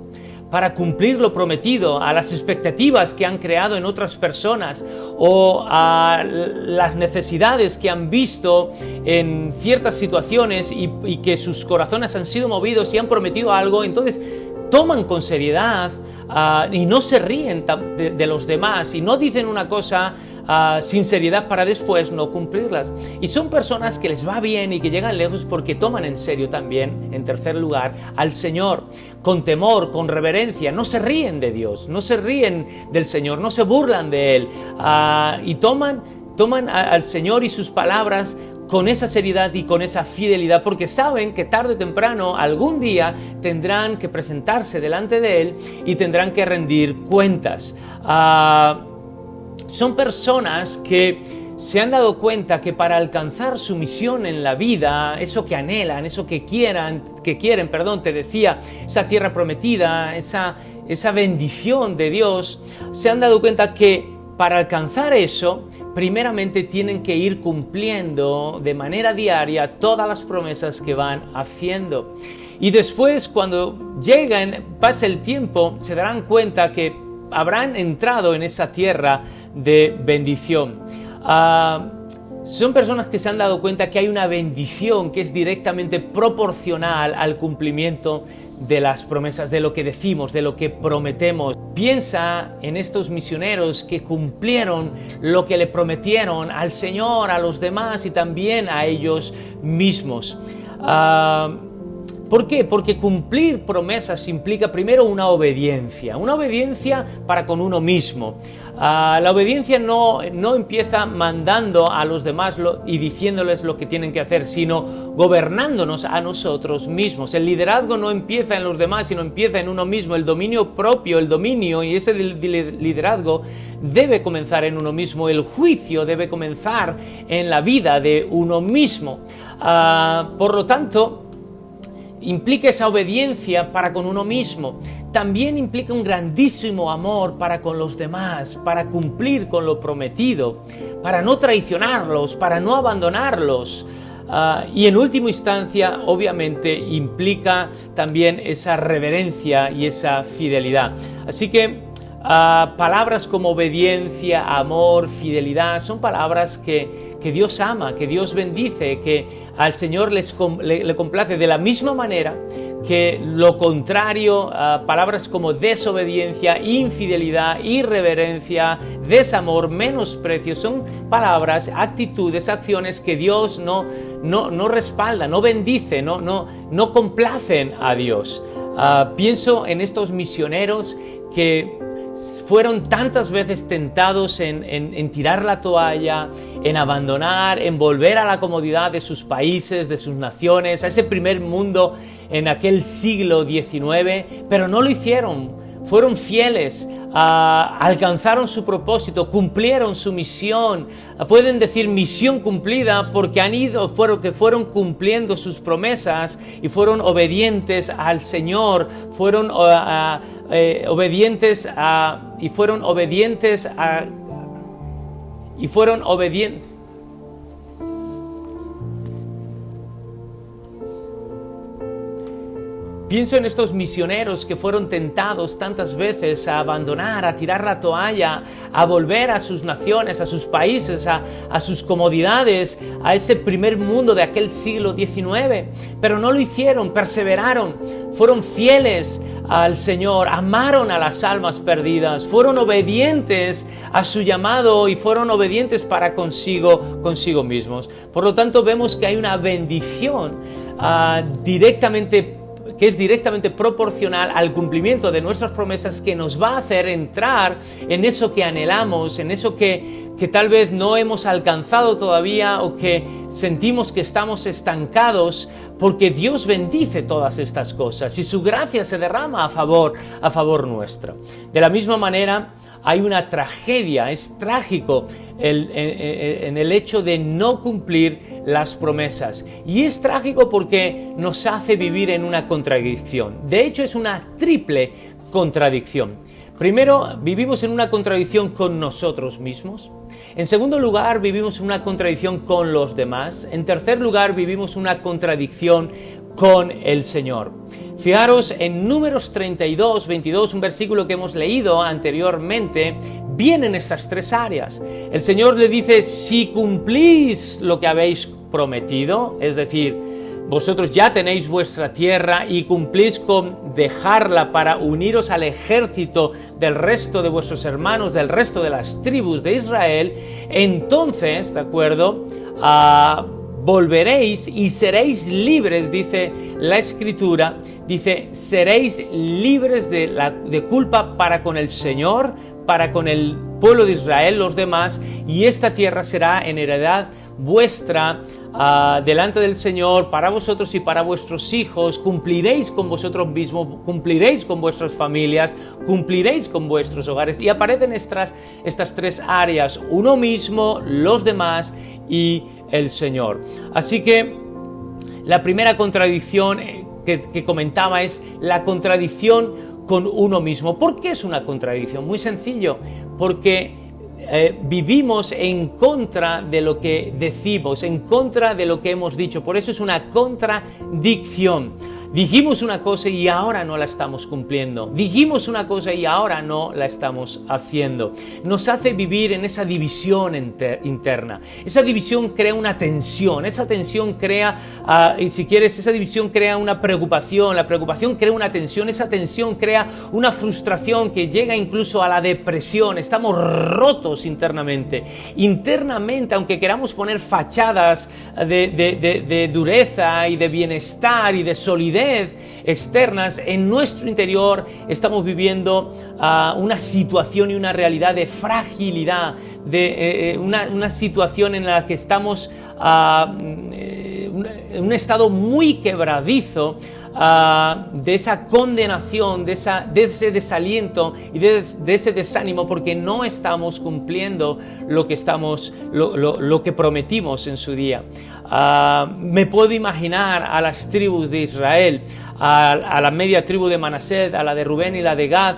para cumplir lo prometido, a las expectativas que han creado en otras personas o a las necesidades que han visto en ciertas situaciones y que sus corazones han sido movidos y han prometido algo. Entonces toman con seriedad y no se ríen de los demás y no dicen una cosa sin seriedad para después no cumplirlas. Y son personas que les va bien y que llegan lejos porque toman en serio también, en tercer lugar, al Señor, con temor, con reverencia. No se ríen de Dios, no se ríen del Señor, no se burlan de Él, y toman al Señor y sus palabras con esa seriedad y con esa fidelidad, porque saben que tarde o temprano, algún día, tendrán que presentarse delante de Él y tendrán que rendir cuentas. Son personas que se han dado cuenta que para alcanzar su misión en la vida, eso que anhelan, eso que quieren, te decía, esa tierra prometida, esa bendición de Dios, se han dado cuenta que para alcanzar eso, primeramente tienen que ir cumpliendo de manera diaria todas las promesas que van haciendo. Y después, cuando pase el tiempo, se darán cuenta que habrán entrado en esa tierra de bendición. Son personas que se han dado cuenta que hay una bendición que es directamente proporcional al cumplimiento de las promesas, de lo que decimos, de lo que prometemos. Piensa en estos misioneros que cumplieron lo que le prometieron al Señor, a los demás y también a ellos mismos. ¿Por qué? Porque cumplir promesas implica primero una obediencia para con uno mismo. La obediencia no empieza mandando a los demás y diciéndoles lo que tienen que hacer, sino gobernándonos a nosotros mismos. El liderazgo no empieza en los demás, sino empieza en uno mismo. El dominio propio, y ese liderazgo debe comenzar en uno mismo. El juicio debe comenzar en la vida de uno mismo. Por lo tanto, implica esa obediencia para con uno mismo. También implica un grandísimo amor para con los demás, para cumplir con lo prometido, para no traicionarlos, para no abandonarlos. Y en última instancia, obviamente, implica también esa reverencia y esa fidelidad. Así que palabras como obediencia, amor, fidelidad, son palabras que Dios ama, que Dios bendice, que al Señor le complace. De la misma manera que lo contrario, palabras como desobediencia, infidelidad, irreverencia, desamor, menosprecio, son palabras, actitudes, acciones que Dios no respalda, no bendice, no complacen a Dios. Pienso en estos misioneros que fueron tantas veces tentados en tirar la toalla, en abandonar, en volver a la comodidad de sus países, de sus naciones, a ese primer mundo en aquel siglo XIX, pero no lo hicieron. Fueron fieles, alcanzaron su propósito, cumplieron su misión. Pueden decir misión cumplida porque fueron cumpliendo sus promesas y fueron obedientes al Señor, fueron obedientes. Pienso en estos misioneros que fueron tentados tantas veces a abandonar, a tirar la toalla, a volver a sus naciones, a sus países, a sus comodidades, a ese primer mundo de aquel siglo XIX, pero no lo hicieron, perseveraron, fueron fieles al Señor, amaron a las almas perdidas, fueron obedientes a su llamado y fueron obedientes para consigo mismos. Por lo tanto, vemos que hay una bendición que es directamente proporcional al cumplimiento de nuestras promesas, que nos va a hacer entrar en eso que anhelamos, en eso que tal vez no hemos alcanzado todavía o que sentimos que estamos estancados, porque Dios bendice todas estas cosas y su gracia se derrama a favor nuestro. De la misma manera, hay una tragedia, es trágico en el hecho de no cumplir las promesas. Y es trágico porque nos hace vivir en una contradicción. De hecho, es una triple contradicción. Primero, vivimos en una contradicción con nosotros mismos. En segundo lugar, vivimos una contradicción con los demás. En tercer lugar, vivimos una contradicción con el Señor. Fijaros en Números 32, 22, un versículo que hemos leído anteriormente, vienen estas tres áreas. El Señor le dice: si cumplís lo que habéis prometido, es decir, vosotros ya tenéis vuestra tierra y cumplís con dejarla para uniros al ejército del resto de vuestros hermanos, del resto de las tribus de Israel, entonces, ¿de acuerdo?, volveréis y seréis libres, dice la Escritura, dice, seréis libres de culpa para con el Señor, para con el pueblo de Israel, los demás, y esta tierra será en heredad vuestra delante del Señor, para vosotros y para vuestros hijos. Cumpliréis con vosotros mismos, cumpliréis con vuestras familias, cumpliréis con vuestros hogares. Y aparecen estas tres áreas: uno mismo, los demás y el Señor. Así que la primera contradicción que comentaba es la contradicción con uno mismo. ¿Por qué es una contradicción? Muy sencillo, porque vivimos en contra de lo que decimos, en contra de lo que hemos dicho. Por eso es una contradicción. Dijimos una cosa y ahora no la estamos cumpliendo. Dijimos una cosa y ahora no la estamos haciendo. Nos hace vivir en esa división interna. Esa división crea una tensión. Esa tensión crea, esa división crea una preocupación. La preocupación crea una tensión. Esa tensión crea una frustración que llega incluso a la depresión. Estamos rotos internamente. Internamente, aunque queramos poner fachadas de dureza y de bienestar y de solidez externas, en nuestro interior estamos viviendo una situación y una realidad de fragilidad, de una situación en la que estamos en un estado muy quebradizo, de esa condenación, de ese desaliento y de ese desánimo, porque no estamos cumpliendo lo que prometimos en su día. Me puedo imaginar a las tribus de Israel, a la media tribu de Manasés, a la de Rubén y la de Gad,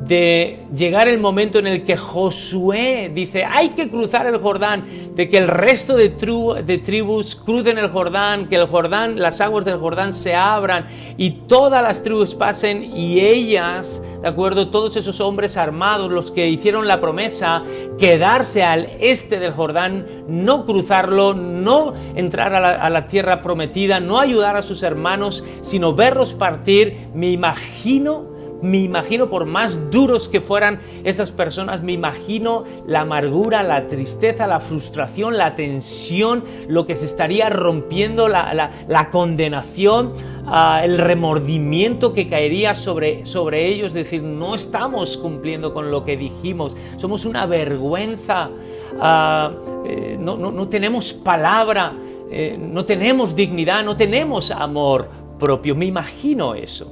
de llegar el momento en el que Josué dice, hay que cruzar el Jordán, de que el resto de tribus crucen el Jordán, que el Jordán, las aguas del Jordán se abran y todas las tribus pasen, y ellas, ¿de acuerdo? Todos esos hombres armados, los que hicieron la promesa, quedarse al este del Jordán, no cruzarlo, no entrar a la tierra prometida, no ayudar a sus hermanos, sino verlos partir. Me imagino, por más duros que fueran esas personas, me imagino la amargura, la tristeza, la frustración, la tensión, lo que se estaría rompiendo, la condenación, el remordimiento que caería sobre ellos, decir, no estamos cumpliendo con lo que dijimos, somos una vergüenza, no tenemos palabra, no tenemos dignidad, no tenemos amor propio. Me imagino eso.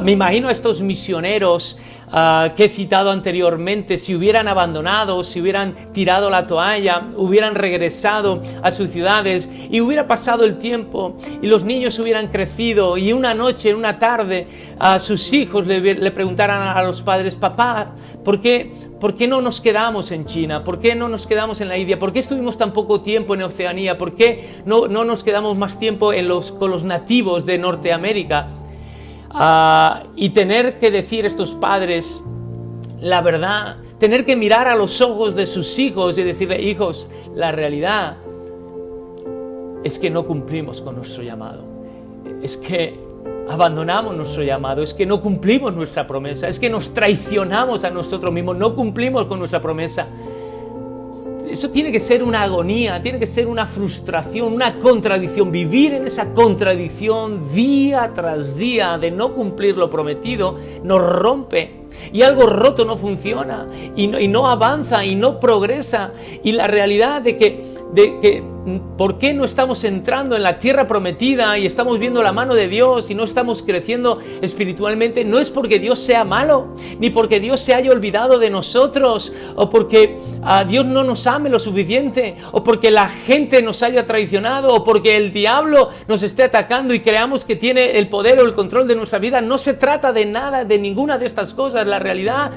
Me imagino a estos misioneros que he citado anteriormente, si hubieran abandonado, si hubieran tirado la toalla, hubieran regresado a sus ciudades y hubiera pasado el tiempo y los niños hubieran crecido, y una noche, una tarde, a sus hijos le preguntaran a los padres, papá, ¿por qué no nos quedamos en China? ¿Por qué no nos quedamos en la India? ¿Por qué estuvimos tan poco tiempo en Oceanía? ¿Por qué no nos quedamos más tiempo con los nativos de Norteamérica? Y tener que decir estos padres la verdad, tener que mirar a los ojos de sus hijos y decirle, hijos, la realidad es que no cumplimos con nuestro llamado, es que abandonamos nuestro llamado, es que no cumplimos nuestra promesa, es que nos traicionamos a nosotros mismos, no cumplimos con nuestra promesa. Eso tiene que ser una agonía, tiene que ser una frustración, una contradicción. Vivir en esa contradicción día tras día de no cumplir lo prometido nos rompe. Y algo roto no funciona, y no avanza, y no progresa. Y la realidad de que ¿por qué no estamos entrando en la tierra prometida y estamos viendo la mano de Dios y no estamos creciendo espiritualmente? No es porque Dios sea malo, ni porque Dios se haya olvidado de nosotros, o porque Dios no nos ame lo suficiente, o porque la gente nos haya traicionado, o porque el diablo nos esté atacando y creamos que tiene el poder o el control de nuestra vida. No se trata de nada, de ninguna de estas cosas. La realidad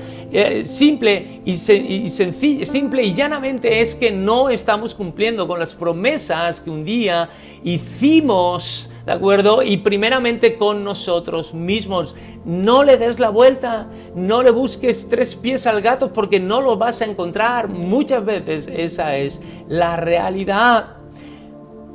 simple y llanamente es que no estamos cumpliendo con las promesas que un día hicimos, ¿de acuerdo? Y primeramente con nosotros mismos. No le des la vuelta, no le busques 3 pies al gato, porque no lo vas a encontrar. Muchas veces esa es la realidad.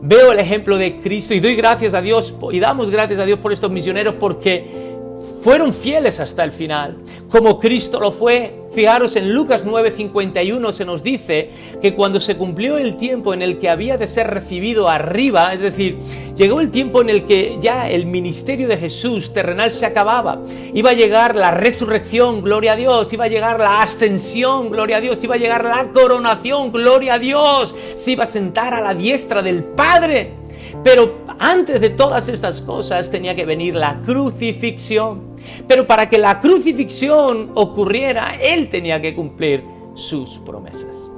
Veo el ejemplo de Cristo y doy gracias a Dios y damos gracias a Dios por estos misioneros, porque fueron fieles hasta el final, como Cristo lo fue. Fijaros, en Lucas 9:51 se nos dice que cuando se cumplió el tiempo en el que había de ser recibido arriba, es decir, llegó el tiempo en el que ya el ministerio de Jesús terrenal se acababa, iba a llegar la resurrección, gloria a Dios, iba a llegar la ascensión, gloria a Dios, iba a llegar la coronación, gloria a Dios, se iba a sentar a la diestra del Padre. Pero antes de todas estas cosas tenía que venir la crucifixión. Pero para que la crucifixión ocurriera, Él tenía que cumplir sus promesas.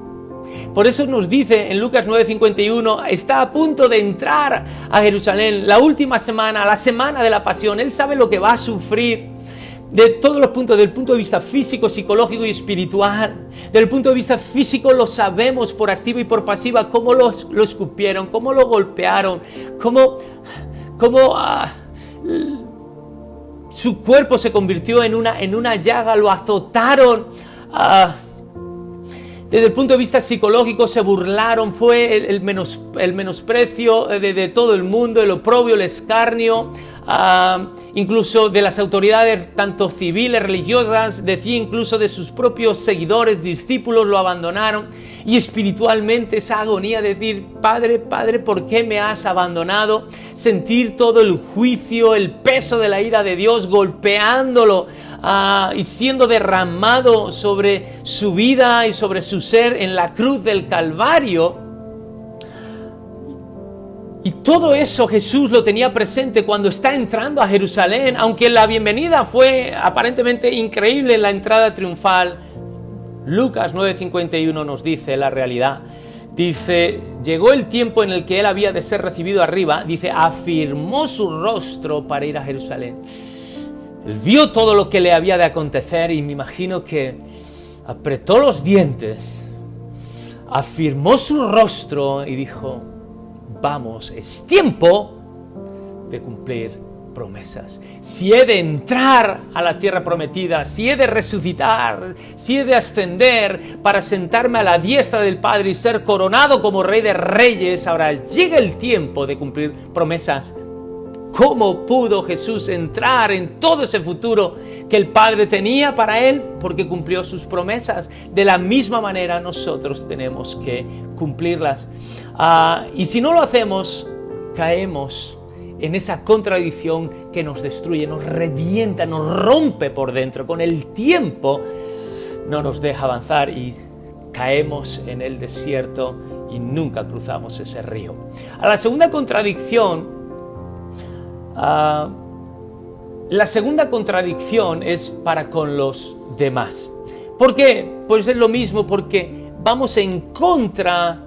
Por eso nos dice en Lucas 9:51, está a punto de entrar a Jerusalén, la última semana, la semana de la pasión. Él sabe lo que va a sufrir. De todos los puntos, del punto de vista físico, psicológico y espiritual. Desde el punto de vista físico lo sabemos por activa y por pasiva, cómo lo escupieron, cómo lo golpearon, cómo su cuerpo se convirtió en una llaga, lo azotaron. Desde el punto de vista psicológico se burlaron, fue el menosprecio de todo el mundo, el oprobio, el escarnio, incluso de las autoridades tanto civiles, religiosas, decía incluso de sus propios seguidores, discípulos, lo abandonaron. Y espiritualmente esa agonía de decir, Padre, Padre, ¿por qué me has abandonado? Sentir todo el juicio, el peso de la ira de Dios golpeándolo y siendo derramado sobre su vida y sobre su ser en la cruz del Calvario. Y todo eso Jesús lo tenía presente cuando está entrando a Jerusalén, aunque la bienvenida fue aparentemente increíble en la entrada triunfal. Lucas 9:51 nos dice la realidad. Dice, llegó el tiempo en el que Él había de ser recibido arriba, dice, afirmó su rostro para ir a Jerusalén. Él vio todo lo que le había de acontecer y me imagino que apretó los dientes, afirmó su rostro y dijo: vamos, es tiempo de cumplir promesas. Si he de entrar a la tierra prometida, si he de resucitar, si he de ascender para sentarme a la diestra del Padre y ser coronado como Rey de Reyes, ahora llega el tiempo de cumplir promesas. ¿Cómo pudo Jesús entrar en todo ese futuro que el Padre tenía para Él? Porque cumplió sus promesas. De la misma manera nosotros tenemos que cumplirlas. Y si no lo hacemos, caemos en esa contradicción que nos destruye, nos revienta, nos rompe por dentro. Con el tiempo no nos deja avanzar y caemos en el desierto y nunca cruzamos ese río. A la segunda contradicción, es para con los demás. ¿Por qué? Pues es lo mismo, porque vamos en contra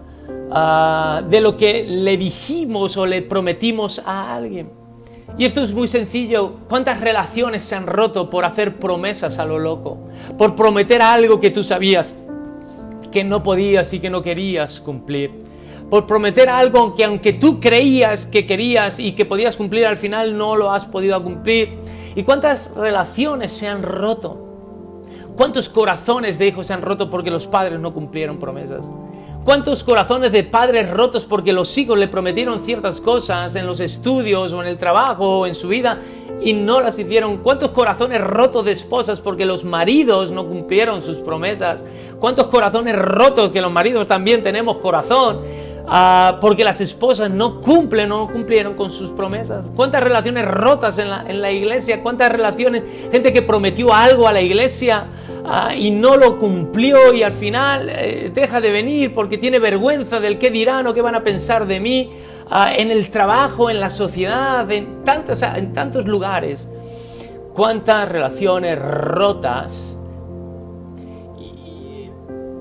de lo que le dijimos o le prometimos a alguien. Y esto es muy sencillo. ¿Cuántas relaciones se han roto por hacer promesas a lo loco? Por prometer algo que tú sabías que no podías y que no querías cumplir. Por prometer algo que aunque tú creías que querías y que podías cumplir, al final no lo has podido cumplir. ¿Y cuántas relaciones se han roto? ¿Cuántos corazones de hijos se han roto porque los padres no cumplieron promesas? ¿Cuántos corazones de padres rotos porque los hijos le prometieron ciertas cosas en los estudios o en el trabajo o en su vida y no las hicieron? ¿Cuántos corazones rotos de esposas porque los maridos no cumplieron sus promesas? ¿Cuántos corazones rotos, que los maridos también tenemos corazón, porque las esposas no cumplieron con sus promesas? ¿Cuántas relaciones rotas en la iglesia? ¿Cuántas relaciones, gente que prometió algo a la iglesia y no lo cumplió y al final deja de venir porque tiene vergüenza del qué dirán o qué van a pensar de mí, en el trabajo, en la sociedad, en tantos lugares? ¿Cuántas relaciones rotas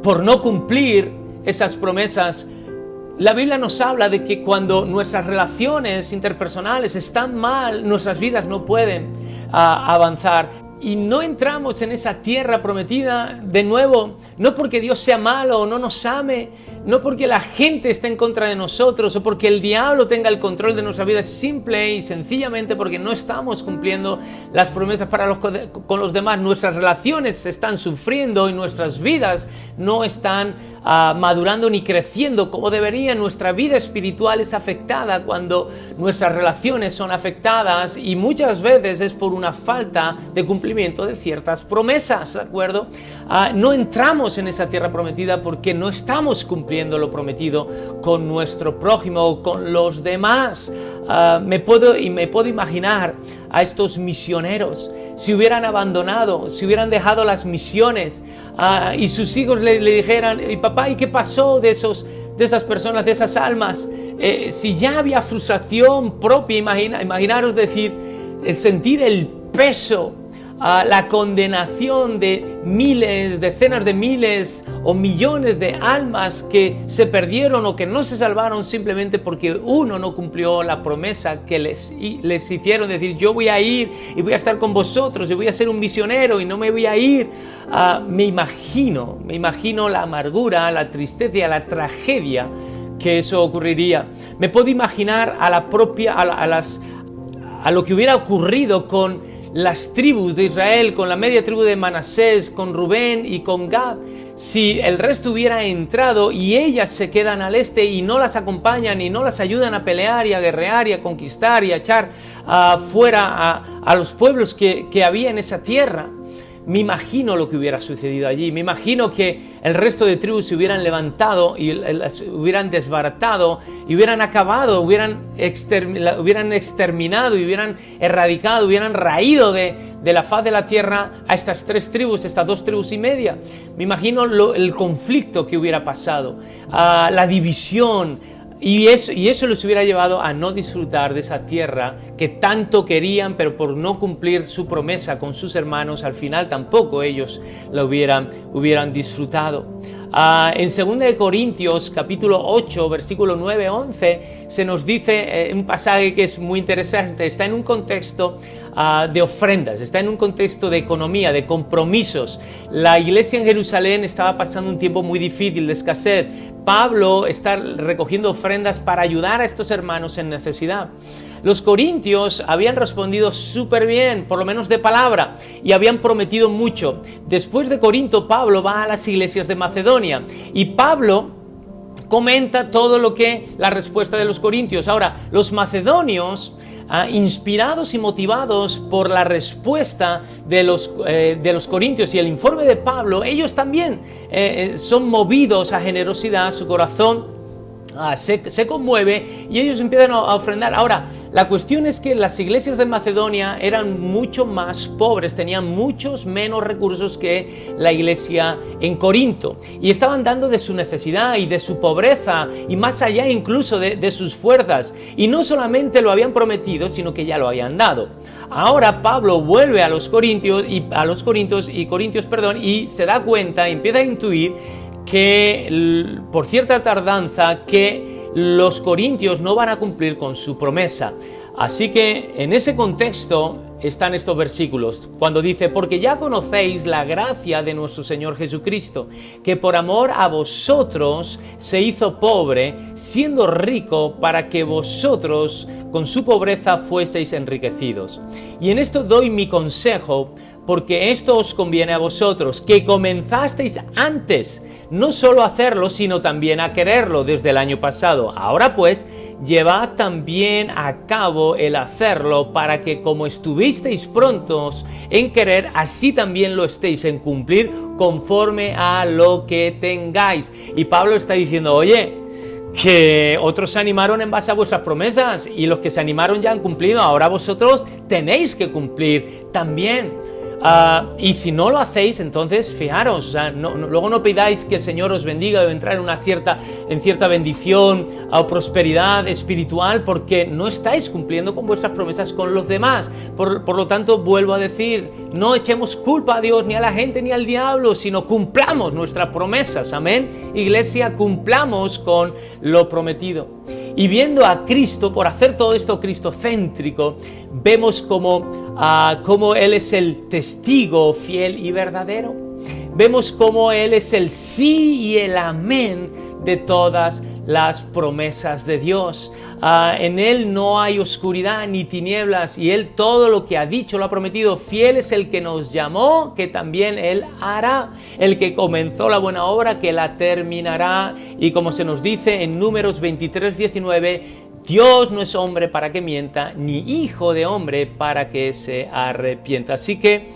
por no cumplir esas promesas? La Biblia nos habla de que cuando nuestras relaciones interpersonales están mal, nuestras vidas no pueden avanzar. Y no entramos en esa tierra prometida de nuevo, no porque Dios sea malo o no nos ame, no porque la gente esté en contra de nosotros o porque el diablo tenga el control de nuestra vida, simple y sencillamente porque no estamos cumpliendo las promesas con los demás. Nuestras relaciones están sufriendo y nuestras vidas no están madurando ni creciendo como deberían. Nuestra vida espiritual es afectada cuando nuestras relaciones son afectadas y muchas veces es por una falta de cumplimiento de ciertas promesas, ¿de acuerdo? No entramos en esa tierra prometida porque no estamos cumpliendo lo prometido con nuestro prójimo o con los demás. Me puedo imaginar a estos misioneros, si hubieran abandonado, si hubieran dejado las misiones y sus hijos le dijeran: "Y papá, ¿y qué pasó de esas personas, de esas almas?". Si ya había frustración propia, imaginaros decir, el sentir el peso, la condenación de miles, decenas de miles o millones de almas que se perdieron o que no se salvaron simplemente porque uno no cumplió la promesa que les hicieron, decir: yo voy a ir y voy a estar con vosotros y voy a ser un misionero y no me voy a ir. Me imagino la amargura, la tristeza, la tragedia que eso ocurriría. Me puedo imaginar a lo que hubiera ocurrido con las tribus de Israel, con la media tribu de Manasés, con Rubén y con Gad, si el resto hubiera entrado y ellas se quedan al este y no las acompañan y no las ayudan a pelear y a guerrear y a conquistar y a echar fuera a los pueblos que había en esa tierra. Me imagino lo que hubiera sucedido allí. Me imagino que el resto de tribus se hubieran levantado y las hubieran desbaratado y hubieran acabado, hubieran exterminado y hubieran erradicado, hubieran raído de la faz de la tierra a estas 3 tribus, estas 2 tribus y media. Me imagino el conflicto que hubiera pasado, la división. Y eso les hubiera llevado a no disfrutar de esa tierra que tanto querían, pero por no cumplir su promesa con sus hermanos, al final tampoco ellos la hubieran disfrutado. En 2 Corintios, capítulo 8, versículo 9-11, se nos dice un pasaje que es muy interesante. Está en un contexto de ofrendas, está en un contexto de economía, de compromisos. La iglesia en Jerusalén estaba pasando un tiempo muy difícil, de escasez. Pablo está recogiendo ofrendas para ayudar a estos hermanos en necesidad. Los corintios habían respondido súper bien, por lo menos de palabra, y habían prometido mucho. Después de Corinto, Pablo va a las iglesias de Macedonia y Pablo comenta todo lo que la respuesta de los corintios. Ahora, los macedonios, inspirados y motivados por la respuesta de los corintios y el informe de Pablo, ellos también son movidos a generosidad, su corazón se conmueve y ellos empiezan a ofrendar. Ahora, la cuestión es que las iglesias de Macedonia eran mucho más pobres, tenían muchos menos recursos que la iglesia en Corinto y estaban dando de su necesidad y de su pobreza y más allá incluso de sus fuerzas, y no solamente lo habían prometido, sino que ya lo habían dado. Ahora Pablo vuelve a los Corintios y se da cuenta, empieza a intuir que por cierta tardanza que los corintios no van a cumplir con su promesa. Así que en ese contexto están estos versículos, cuando dice: porque ya conocéis la gracia de nuestro Señor Jesucristo, que por amor a vosotros se hizo pobre, siendo rico, para que vosotros con su pobreza fueseis enriquecidos. Y en esto doy mi consejo, porque esto os conviene a vosotros, que comenzasteis antes, no solo a hacerlo, sino también a quererlo desde el año pasado. Ahora pues, llevad también a cabo el hacerlo, para que como estuvisteis prontos en querer, así también lo estéis en cumplir, conforme a lo que tengáis. Y Pablo está diciendo: oye, que otros se animaron en base a vuestras promesas, y los que se animaron ya han cumplido, ahora vosotros tenéis que cumplir también. Y si no lo hacéis, entonces fijaros, luego no pidáis que el Señor os bendiga o entrar en cierta bendición o prosperidad espiritual, porque no estáis cumpliendo con vuestras promesas con los demás. Por lo tanto, vuelvo a decir, no echemos culpa a Dios, ni a la gente, ni al diablo, sino cumplamos nuestras promesas. Amén. Iglesia, cumplamos con lo prometido. Y viendo a Cristo, por hacer todo esto cristocéntrico, vemos como Él es el testigo fiel y verdadero. Vemos como Él es el sí y el amén de todas las promesas de Dios. En Él no hay oscuridad ni tinieblas, y Él todo lo que ha dicho lo ha prometido. Fiel es el que nos llamó, que también Él hará. El que comenzó la buena obra, que la terminará. Y como se nos dice en Números 23:19, Dios no es hombre para que mienta, ni hijo de hombre para que se arrepienta. Así que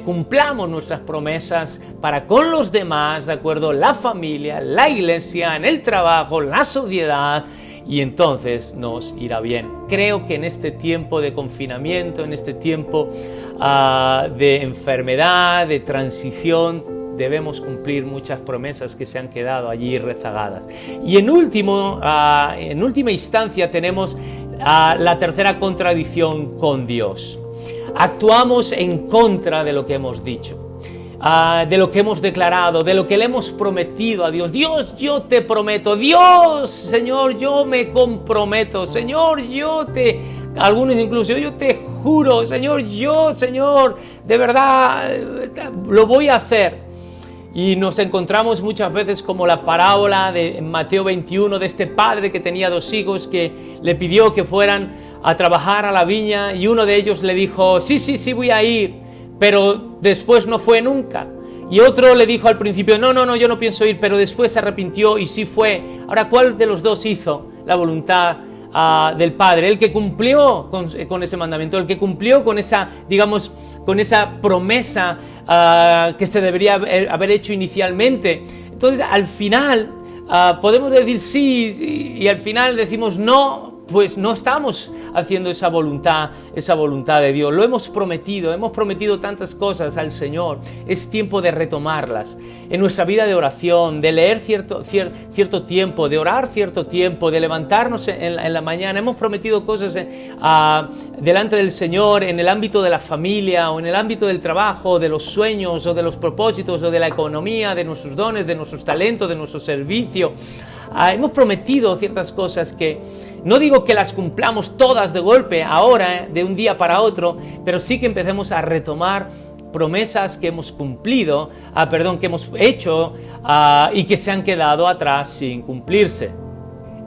cumplamos nuestras promesas para con los demás, ¿de acuerdo? La familia, la iglesia, en el trabajo, la sociedad, y entonces nos irá bien. Creo que en este tiempo de confinamiento, en este tiempo de enfermedad, de transición, debemos cumplir muchas promesas que se han quedado allí rezagadas. Y en última instancia tenemos la tercera contradicción con Dios. Actuamos en contra de lo que hemos dicho, de lo que hemos declarado, de lo que le hemos prometido a Dios. Dios, yo te prometo. Dios, Señor, yo me comprometo. Señor, algunos incluso, yo te juro. Señor, de verdad lo voy a hacer. Y nos encontramos muchas veces como la parábola de Mateo 21 de este padre que tenía 2 hijos, que le pidió que fueran a trabajar a la viña, y uno de ellos le dijo: sí, voy a ir, pero después no fue nunca. Y otro le dijo al principio: no, yo no pienso ir, pero después se arrepintió y sí fue. Ahora, ¿cuál de los dos hizo la voluntad del Padre? El que cumplió con ese mandamiento, el que cumplió con esa, digamos, con esa promesa que se debería haber hecho inicialmente. Entonces, al final podemos decir sí, y al final decimos no, pues no estamos haciendo esa voluntad de Dios. Lo hemos prometido tantas cosas al Señor. Es tiempo de retomarlas. En nuestra vida de oración, de leer cierto tiempo, de orar cierto tiempo, de levantarnos en la mañana. Hemos prometido cosas delante del Señor en el ámbito de la familia o en el ámbito del trabajo, de los sueños o de los propósitos o de la economía, de nuestros dones, de nuestros talentos, de nuestro servicio. Hemos prometido ciertas cosas que no digo que las cumplamos todas de golpe, ahora, de un día para otro, pero sí que empecemos a retomar promesas que hemos cumplido, que hemos hecho y que se han quedado atrás sin cumplirse.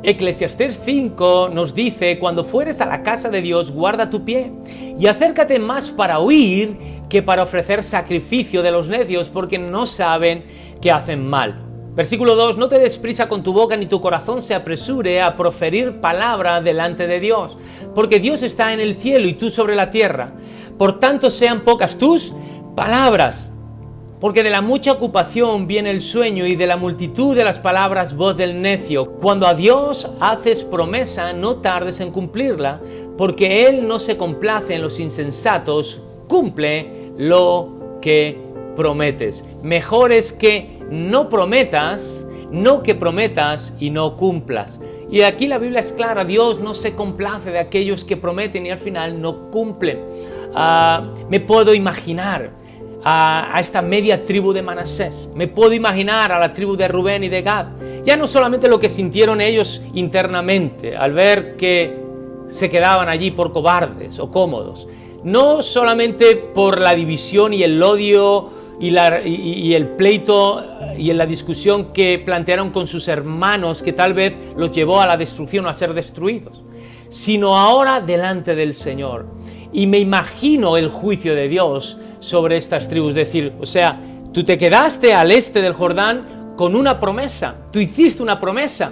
Eclesiastés 5 nos dice: cuando fueres a la casa de Dios, guarda tu pie y acércate más para oír que para ofrecer sacrificio de los necios, porque no saben que hacen mal. Versículo 2, no te des prisa con tu boca ni tu corazón se apresure a proferir palabra delante de Dios, porque Dios está en el cielo y tú sobre la tierra. Por tanto, sean pocas tus palabras, porque de la mucha ocupación viene el sueño y de la multitud de las palabras voz del necio. Cuando a Dios haces promesa, no tardes en cumplirla, porque Él no se complace en los insensatos, cumple lo que prometes. Mejor es que no prometas, no que prometas y no cumplas. Y aquí la Biblia es clara: Dios no se complace de aquellos que prometen y al final no cumplen. Me puedo imaginar a esta media tribu de Manasés, me puedo imaginar a la tribu de Rubén y de Gad, ya no solamente lo que sintieron ellos internamente al ver que se quedaban allí por cobardes o cómodos, no solamente por la división y el odio y el pleito y en la discusión que plantearon con sus hermanos, que tal vez los llevó a la destrucción o a ser destruidos, sino ahora delante del Señor. Y me imagino el juicio de Dios sobre estas tribus, decir, o sea, tú te quedaste al este del Jordán con una promesa, tú hiciste una promesa,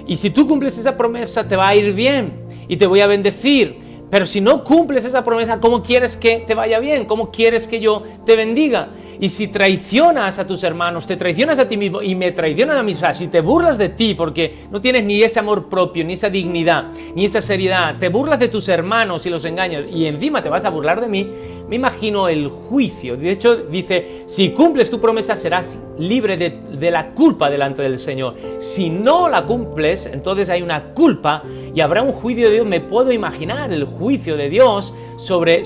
y si tú cumples esa promesa te va a ir bien y te voy a bendecir. Pero si no cumples esa promesa, ¿cómo quieres que te vaya bien? ¿Cómo quieres que yo te bendiga? Y si traicionas a tus hermanos, te traicionas a ti mismo y me traicionas a mí, o sea, si te burlas de ti porque no tienes ni ese amor propio, ni esa dignidad, ni esa seriedad, te burlas de tus hermanos y los engañas y encima te vas a burlar de mí, me imagino el juicio. De hecho, dice, si cumples tu promesa serás libre de la culpa delante del Señor. Si no la cumples, entonces hay una culpa y habrá un juicio de Dios. Me puedo imaginar el juicio de Dios sobre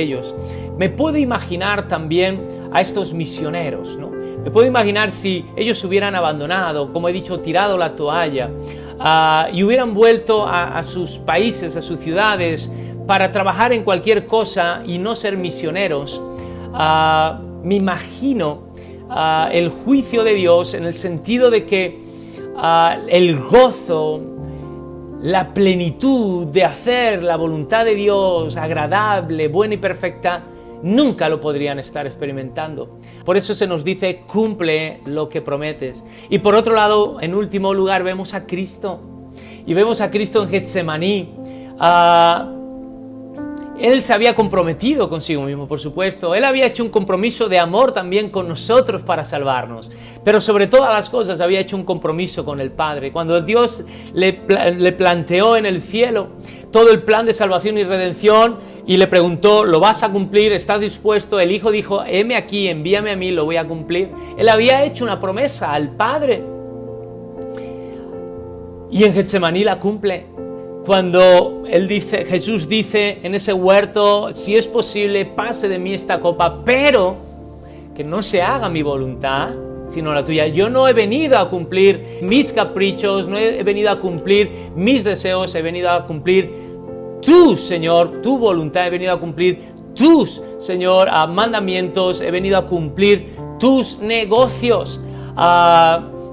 ellos. Me puedo imaginar también a estos misioneros, ¿no? Me puedo imaginar si ellos hubieran abandonado, como he dicho, tirado la toalla y hubieran vuelto a sus países, a sus ciudades, para trabajar en cualquier cosa y no ser misioneros. Me imagino el juicio de Dios en el sentido de que el gozo, la plenitud de hacer la voluntad de Dios agradable, buena y perfecta, nunca lo podrían estar experimentando. Por eso se nos dice, cumple lo que prometes. Y por otro lado, en último lugar, vemos a Cristo. Y vemos a Cristo en Getsemaní. Él se había comprometido consigo mismo, por supuesto. Él había hecho un compromiso de amor también con nosotros para salvarnos. Pero sobre todas las cosas había hecho un compromiso con el Padre. Cuando Dios le planteó en el cielo todo el plan de salvación y redención y le preguntó, ¿lo vas a cumplir? ¿Estás dispuesto? El Hijo dijo, heme aquí, envíame a mí, lo voy a cumplir. Él había hecho una promesa al Padre. Y en Getsemaní la cumple. Cuando Jesús dice en ese huerto, si es posible, pase de mí esta copa, pero que no se haga mi voluntad, sino la tuya. Yo no he venido a cumplir mis caprichos, no he venido a cumplir mis deseos, he venido a cumplir tu, Señor, tu voluntad, he venido a cumplir tus, Señor, mandamientos, he venido a cumplir tus negocios.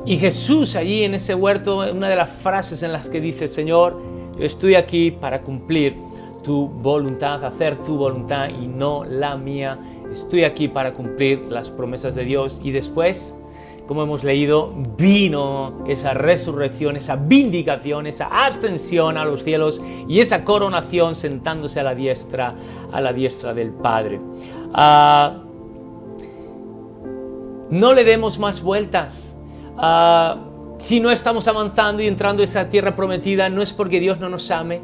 Y Jesús allí en ese huerto, una de las frases en las que dice, Señor, yo estoy aquí para cumplir tu voluntad, hacer tu voluntad y no la mía. Estoy aquí para cumplir las promesas de Dios. Y después, como hemos leído, vino esa resurrección, esa vindicación, esa ascensión a los cielos y esa coronación sentándose a la diestra del Padre. No le demos más vueltas. Si no estamos avanzando y entrando a esa tierra prometida, no es porque Dios no nos ame,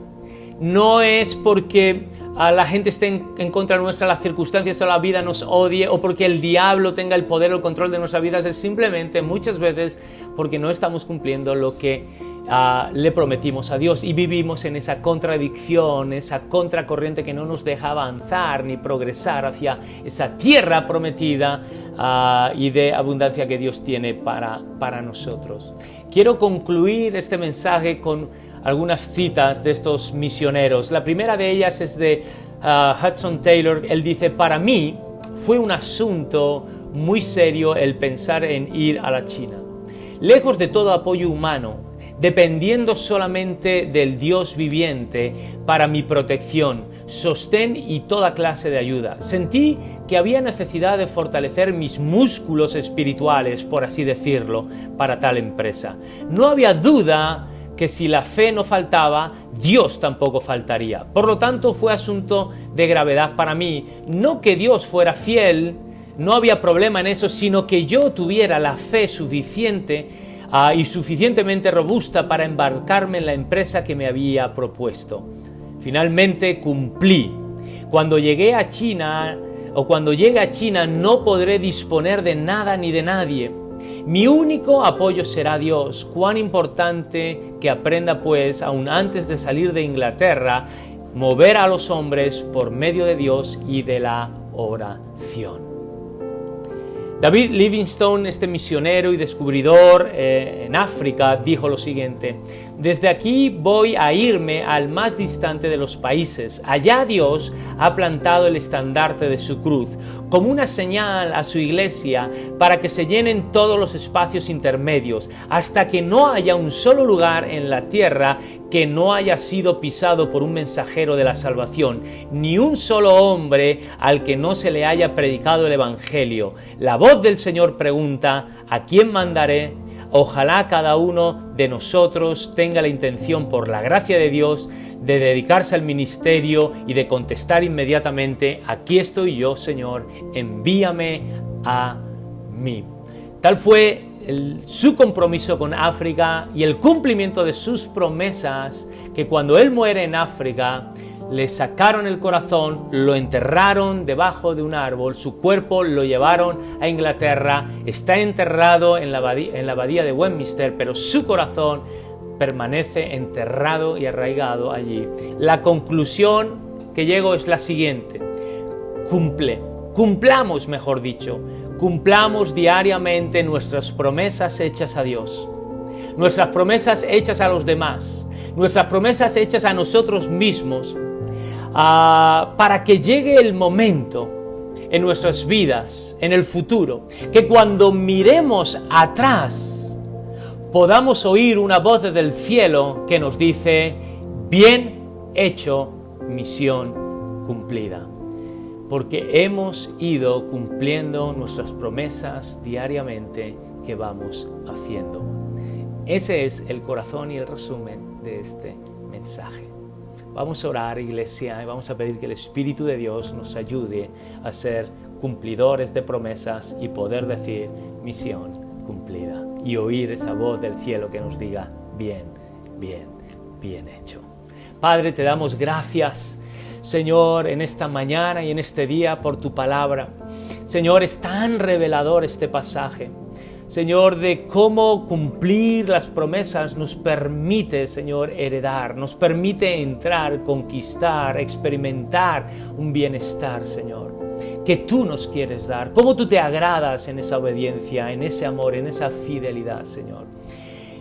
no es porque la gente esté en contra nuestra, las circunstancias o la vida nos odie, o porque el diablo tenga el poder o el control de nuestras vidas, es simplemente muchas veces porque no estamos cumpliendo lo que le prometimos a Dios y vivimos en esa contradicción, esa contracorriente que no nos deja avanzar ni progresar hacia esa tierra prometida y de abundancia que Dios tiene para nosotros. Quiero concluir este mensaje con algunas citas de estos misioneros. La primera de ellas es de Hudson Taylor. Él dice: para mí fue un asunto muy serio el pensar en ir a la China. Lejos de todo apoyo humano, dependiendo solamente del Dios viviente para mi protección, sostén y toda clase de ayuda. Sentí que había necesidad de fortalecer mis músculos espirituales, por así decirlo, para tal empresa. No había duda que si la fe no faltaba, Dios tampoco faltaría. Por lo tanto, fue asunto de gravedad para mí. No que Dios fuera fiel, no había problema en eso, sino que yo tuviera la fe suficiente y suficientemente robusta para embarcarme en la empresa que me había propuesto. Finalmente cumplí. Cuando llegue a China, no podré disponer de nada ni de nadie. Mi único apoyo será Dios. Cuán importante que aprenda, pues, aún antes de salir de Inglaterra, mover a los hombres por medio de Dios y de la oración. David Livingstone, este misionero y descubridor en África, dijo lo siguiente: desde aquí voy a irme al más distante de los países. Allá Dios ha plantado el estandarte de su cruz, como una señal a su iglesia para que se llenen todos los espacios intermedios, hasta que no haya un solo lugar en la tierra que no haya sido pisado por un mensajero de la salvación, ni un solo hombre al que no se le haya predicado el Evangelio. La voz del Señor pregunta: ¿a quién mandaré? Ojalá cada uno de nosotros tenga la intención, por la gracia de Dios, de dedicarse al ministerio y de contestar inmediatamente: aquí estoy yo, Señor, envíame a mí. Tal fue su compromiso con África y el cumplimiento de sus promesas, que cuando él muere en África, le sacaron el corazón, lo enterraron debajo de un árbol, su cuerpo lo llevaron a Inglaterra, está enterrado en la abadía de Westminster, pero su corazón permanece enterrado y arraigado allí. La conclusión que llego es la siguiente: cumplamos diariamente nuestras promesas hechas a Dios, nuestras promesas hechas a los demás, nuestras promesas hechas a nosotros mismos, para que llegue el momento en nuestras vidas, en el futuro, que cuando miremos atrás podamos oír una voz desde el cielo que nos dice: bien hecho, misión cumplida. Porque hemos ido cumpliendo nuestras promesas diariamente que vamos haciendo. Ese es el corazón y el resumen de este mensaje. Vamos a orar, iglesia, y vamos a pedir que el Espíritu de Dios nos ayude a ser cumplidores de promesas y poder decir: misión cumplida, y oír esa voz del cielo que nos diga: bien hecho. Padre, te damos gracias, Señor, en esta mañana y en este día por tu palabra. Señor, es tan revelador este pasaje, Señor, de cómo cumplir las promesas nos permite, Señor, heredar, nos permite entrar, conquistar, experimentar un bienestar, Señor, que tú nos quieres dar, cómo tú te agradas en esa obediencia, en ese amor, en esa fidelidad, Señor.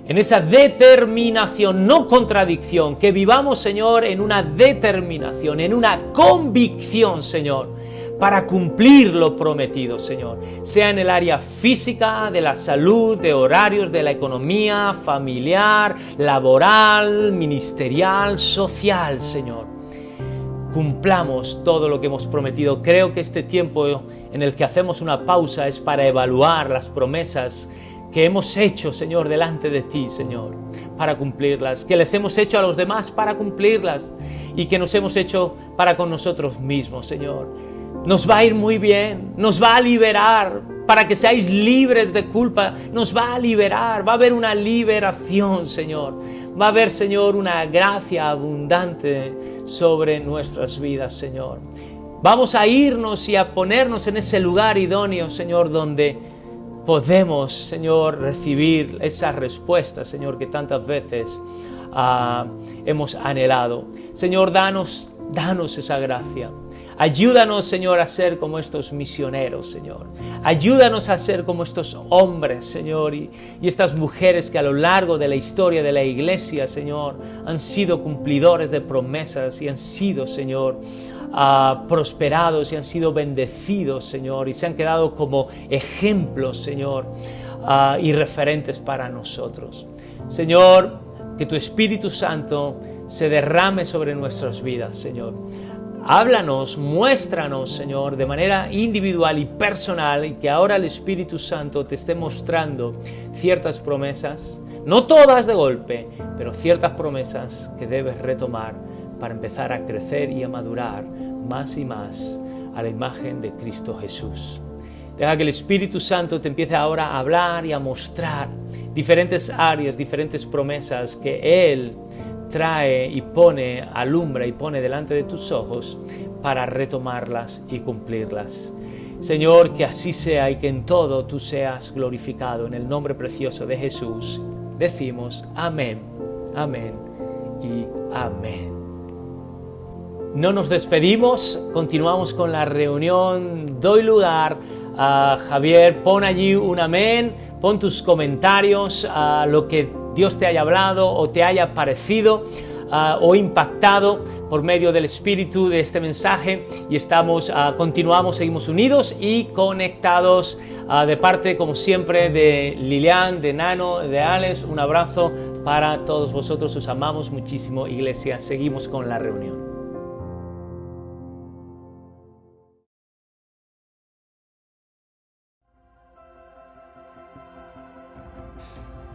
En esa determinación, no contradicción, que vivamos, Señor, en una determinación, en una convicción, Señor, para cumplir lo prometido, Señor. Sea en el área física, de la salud, de horarios, de la economía, familiar, laboral, ministerial, social, Señor. Cumplamos todo lo que hemos prometido. Creo que este tiempo en el que hacemos una pausa es para evaluar las promesas que hemos hecho, Señor, delante de ti, Señor, para cumplirlas, que les hemos hecho a los demás para cumplirlas y que nos hemos hecho para con nosotros mismos, Señor. nos va a ir muy bien, nos va a liberar para que seáis libres de culpa, nos va a liberar, va a haber una liberación, Señor. Va a haber, Señor, una gracia abundante sobre nuestras vidas, Señor. Vamos a irnos y a ponernos en ese lugar idóneo, Señor, donde podemos, Señor, recibir esa respuesta, Señor, que tantas veces hemos anhelado. Señor, danos esa gracia. Ayúdanos, Señor, a ser como estos misioneros, Señor. Ayúdanos a ser como estos hombres, Señor, y estas mujeres que a lo largo de la historia de la iglesia, Señor, han sido cumplidores de promesas y han sido, Señor, prosperados y han sido bendecidos, Señor, y se han quedado como ejemplos, Señor, y referentes para nosotros. Señor, que tu Espíritu Santo se derrame sobre nuestras vidas, Señor. Háblanos, muéstranos, Señor, de manera individual y personal, y que ahora el Espíritu Santo te esté mostrando ciertas promesas, no todas de golpe, pero ciertas promesas que debes retomar para empezar a crecer y a madurar más y más a la imagen de Cristo Jesús. Deja que el Espíritu Santo te empiece ahora a hablar y a mostrar diferentes áreas, diferentes promesas que Él trae y pone, alumbra y pone delante de tus ojos para retomarlas y cumplirlas. Señor, que así sea y que en todo tú seas glorificado. En el nombre precioso de Jesús decimos amén, amén y amén. No nos despedimos, continuamos con la reunión. Doy lugar a Javier, pon allí un amén, pon tus comentarios a lo que Dios te haya hablado o te haya parecido o impactado por medio del Espíritu de este mensaje, y continuamos, seguimos unidos y conectados. De parte, como siempre, de Lilian, de Nano, de Alex, un abrazo para todos vosotros, os amamos muchísimo, iglesia. Seguimos con la reunión.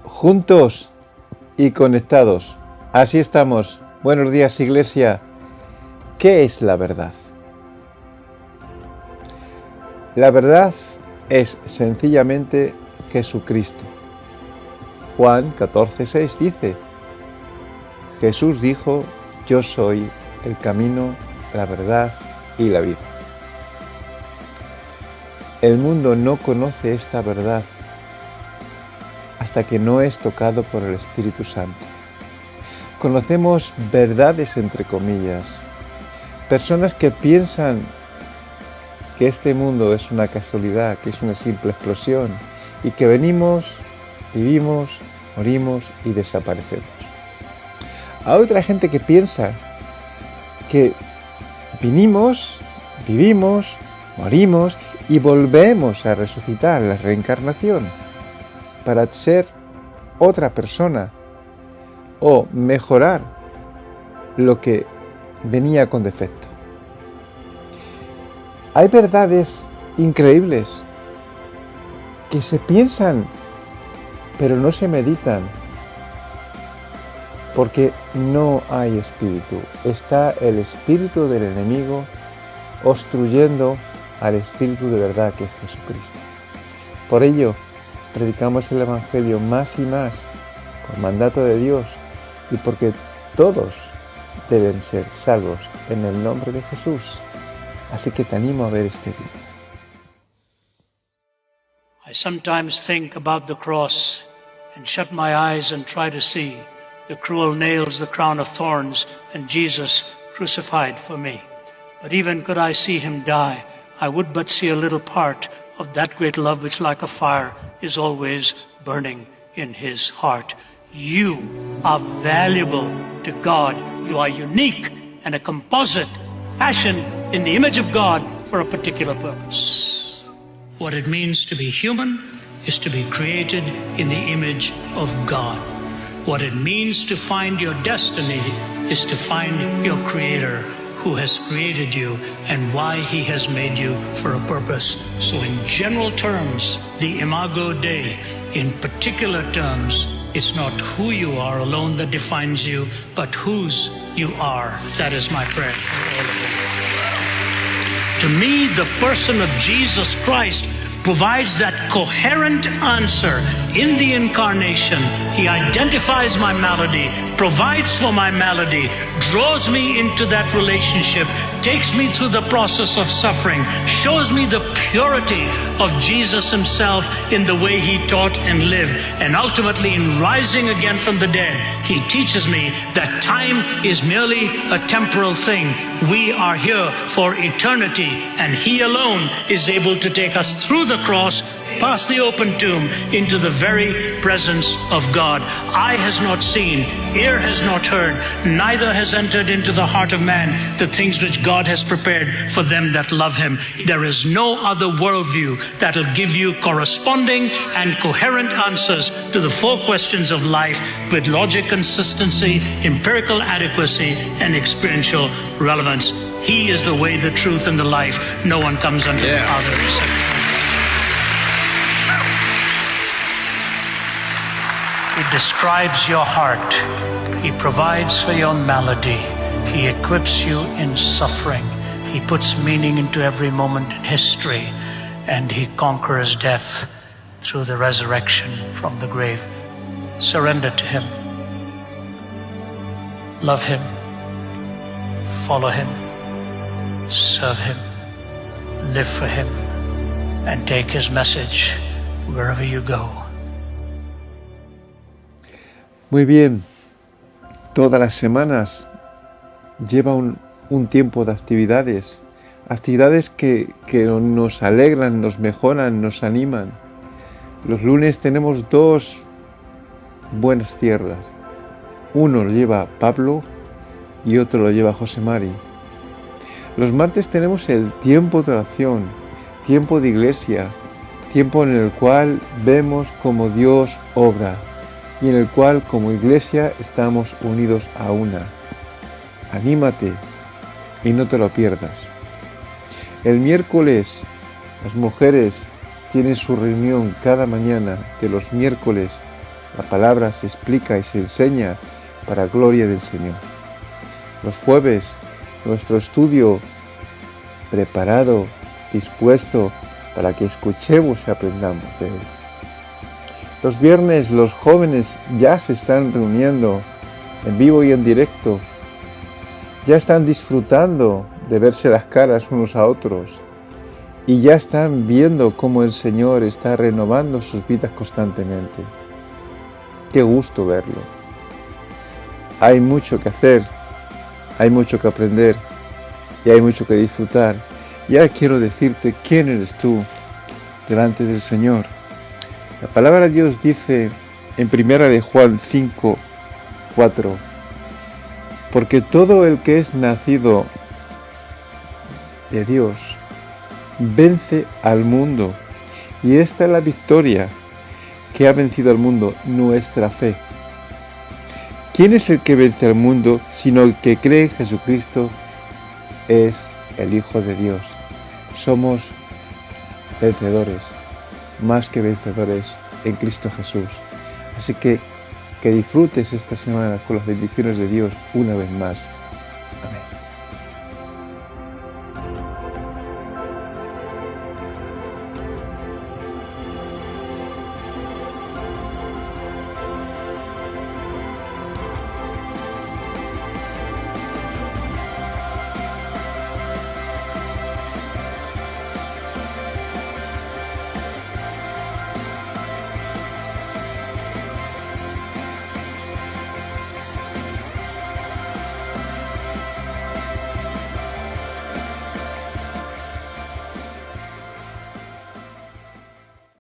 Juntos y conectados. Así estamos. Buenos días, iglesia. ¿Qué es la verdad? La verdad es sencillamente Jesucristo. Juan 14:6 dice: Jesús dijo: yo soy el camino, la verdad y la vida. El mundo no conoce esta verdad hasta que no es tocado por el Espíritu Santo. Conocemos verdades entre comillas, personas que piensan que este mundo es una casualidad, que es una simple explosión y que venimos, vivimos, morimos y desaparecemos. Hay otra gente que piensa que vinimos, vivimos, morimos y volvemos a resucitar, la reencarnación, para ser otra persona o mejorar lo que venía con defecto. Hay verdades increíbles que se piensan pero no se meditan porque no hay espíritu. Está el espíritu del enemigo obstruyendo al espíritu de verdad que es Jesucristo. Por ello, predicamos el Evangelio más y más por mandato de Dios y porque todos deben ser salvos en el nombre de Jesús. Así que te animo a ver este vídeo. I sometimes think about the cross and shut my eyes and try to see the cruel nails, the crown of thorns, and Jesus crucified for me. But even could I see him die, I would but see a little part of that great love which like a fire is always burning in his heart. You are valuable to God. You are unique and a composite fashioned in the image of God for a particular purpose. What it means to be human is to be created in the image of God. What it means to find your destiny is to find your Creator who has created you and why he has made you for a purpose. So in general terms, the Imago Dei, in particular terms, it's not who you are alone that defines you, but whose you are. That is my prayer for all of you. to me, the person of Jesus Christ provides that coherent answer in the incarnation. He identifies my malady, provides for my malady, draws me into that relationship, takes me through the process of suffering, shows me the purity of Jesus himself in the way he taught and lived, and ultimately in rising again from the dead, he teaches me that time is merely a temporal thing. We are here for eternity, and he alone is able to take us through the cross, past the open tomb, into the very presence of God. Eye has not seen, ear has not heard, neither has entered into the heart of man the things which God has prepared for them that love him. There is no other worldview that will give you corresponding and coherent answers to the four questions of life with logic, consistency, empirical adequacy, and experiential relevance. He is the way, the truth, and the life. No one comes unto the Father except him. He describes your heart. He provides for your malady. He equips you in suffering. He puts meaning into every moment in history. And he conquers death through the resurrection from the grave. Surrender to him. Love him. Follow him. Serve him. Live for him. And take his message wherever you go. Muy bien, todas las semanas lleva un tiempo de actividades que nos alegran, nos mejoran, nos animan. Los lunes tenemos 2 buenas tierras. Uno lo lleva Pablo y otro lo lleva José Mari. Los martes tenemos el tiempo de oración, tiempo de iglesia, tiempo en el cual vemos cómo Dios obra y en el cual como iglesia estamos unidos a una. Anímate y no te lo pierdas. El miércoles las mujeres tienen su reunión cada mañana de los miércoles. La palabra se explica y se enseña para gloria del Señor. Los jueves nuestro estudio preparado, dispuesto para que escuchemos y aprendamos de él. Los viernes los jóvenes ya se están reuniendo en vivo y en directo. Ya están disfrutando de verse las caras unos a otros. Y ya están viendo cómo el Señor está renovando sus vidas constantemente. Qué gusto verlo. Hay mucho que hacer, hay mucho que aprender y hay mucho que disfrutar. Ya quiero decirte quién eres tú delante del Señor. La palabra de Dios dice en 1 de Juan 5:4, porque todo el que es nacido de Dios vence al mundo, y esta es la victoria que ha vencido al mundo, nuestra fe. ¿Quién es el que vence al mundo sino el que cree en Jesucristo? Es el Hijo de Dios. Somos vencedores, más que vencedores en Cristo Jesús. Así que disfrutes esta semana con las bendiciones de Dios una vez más.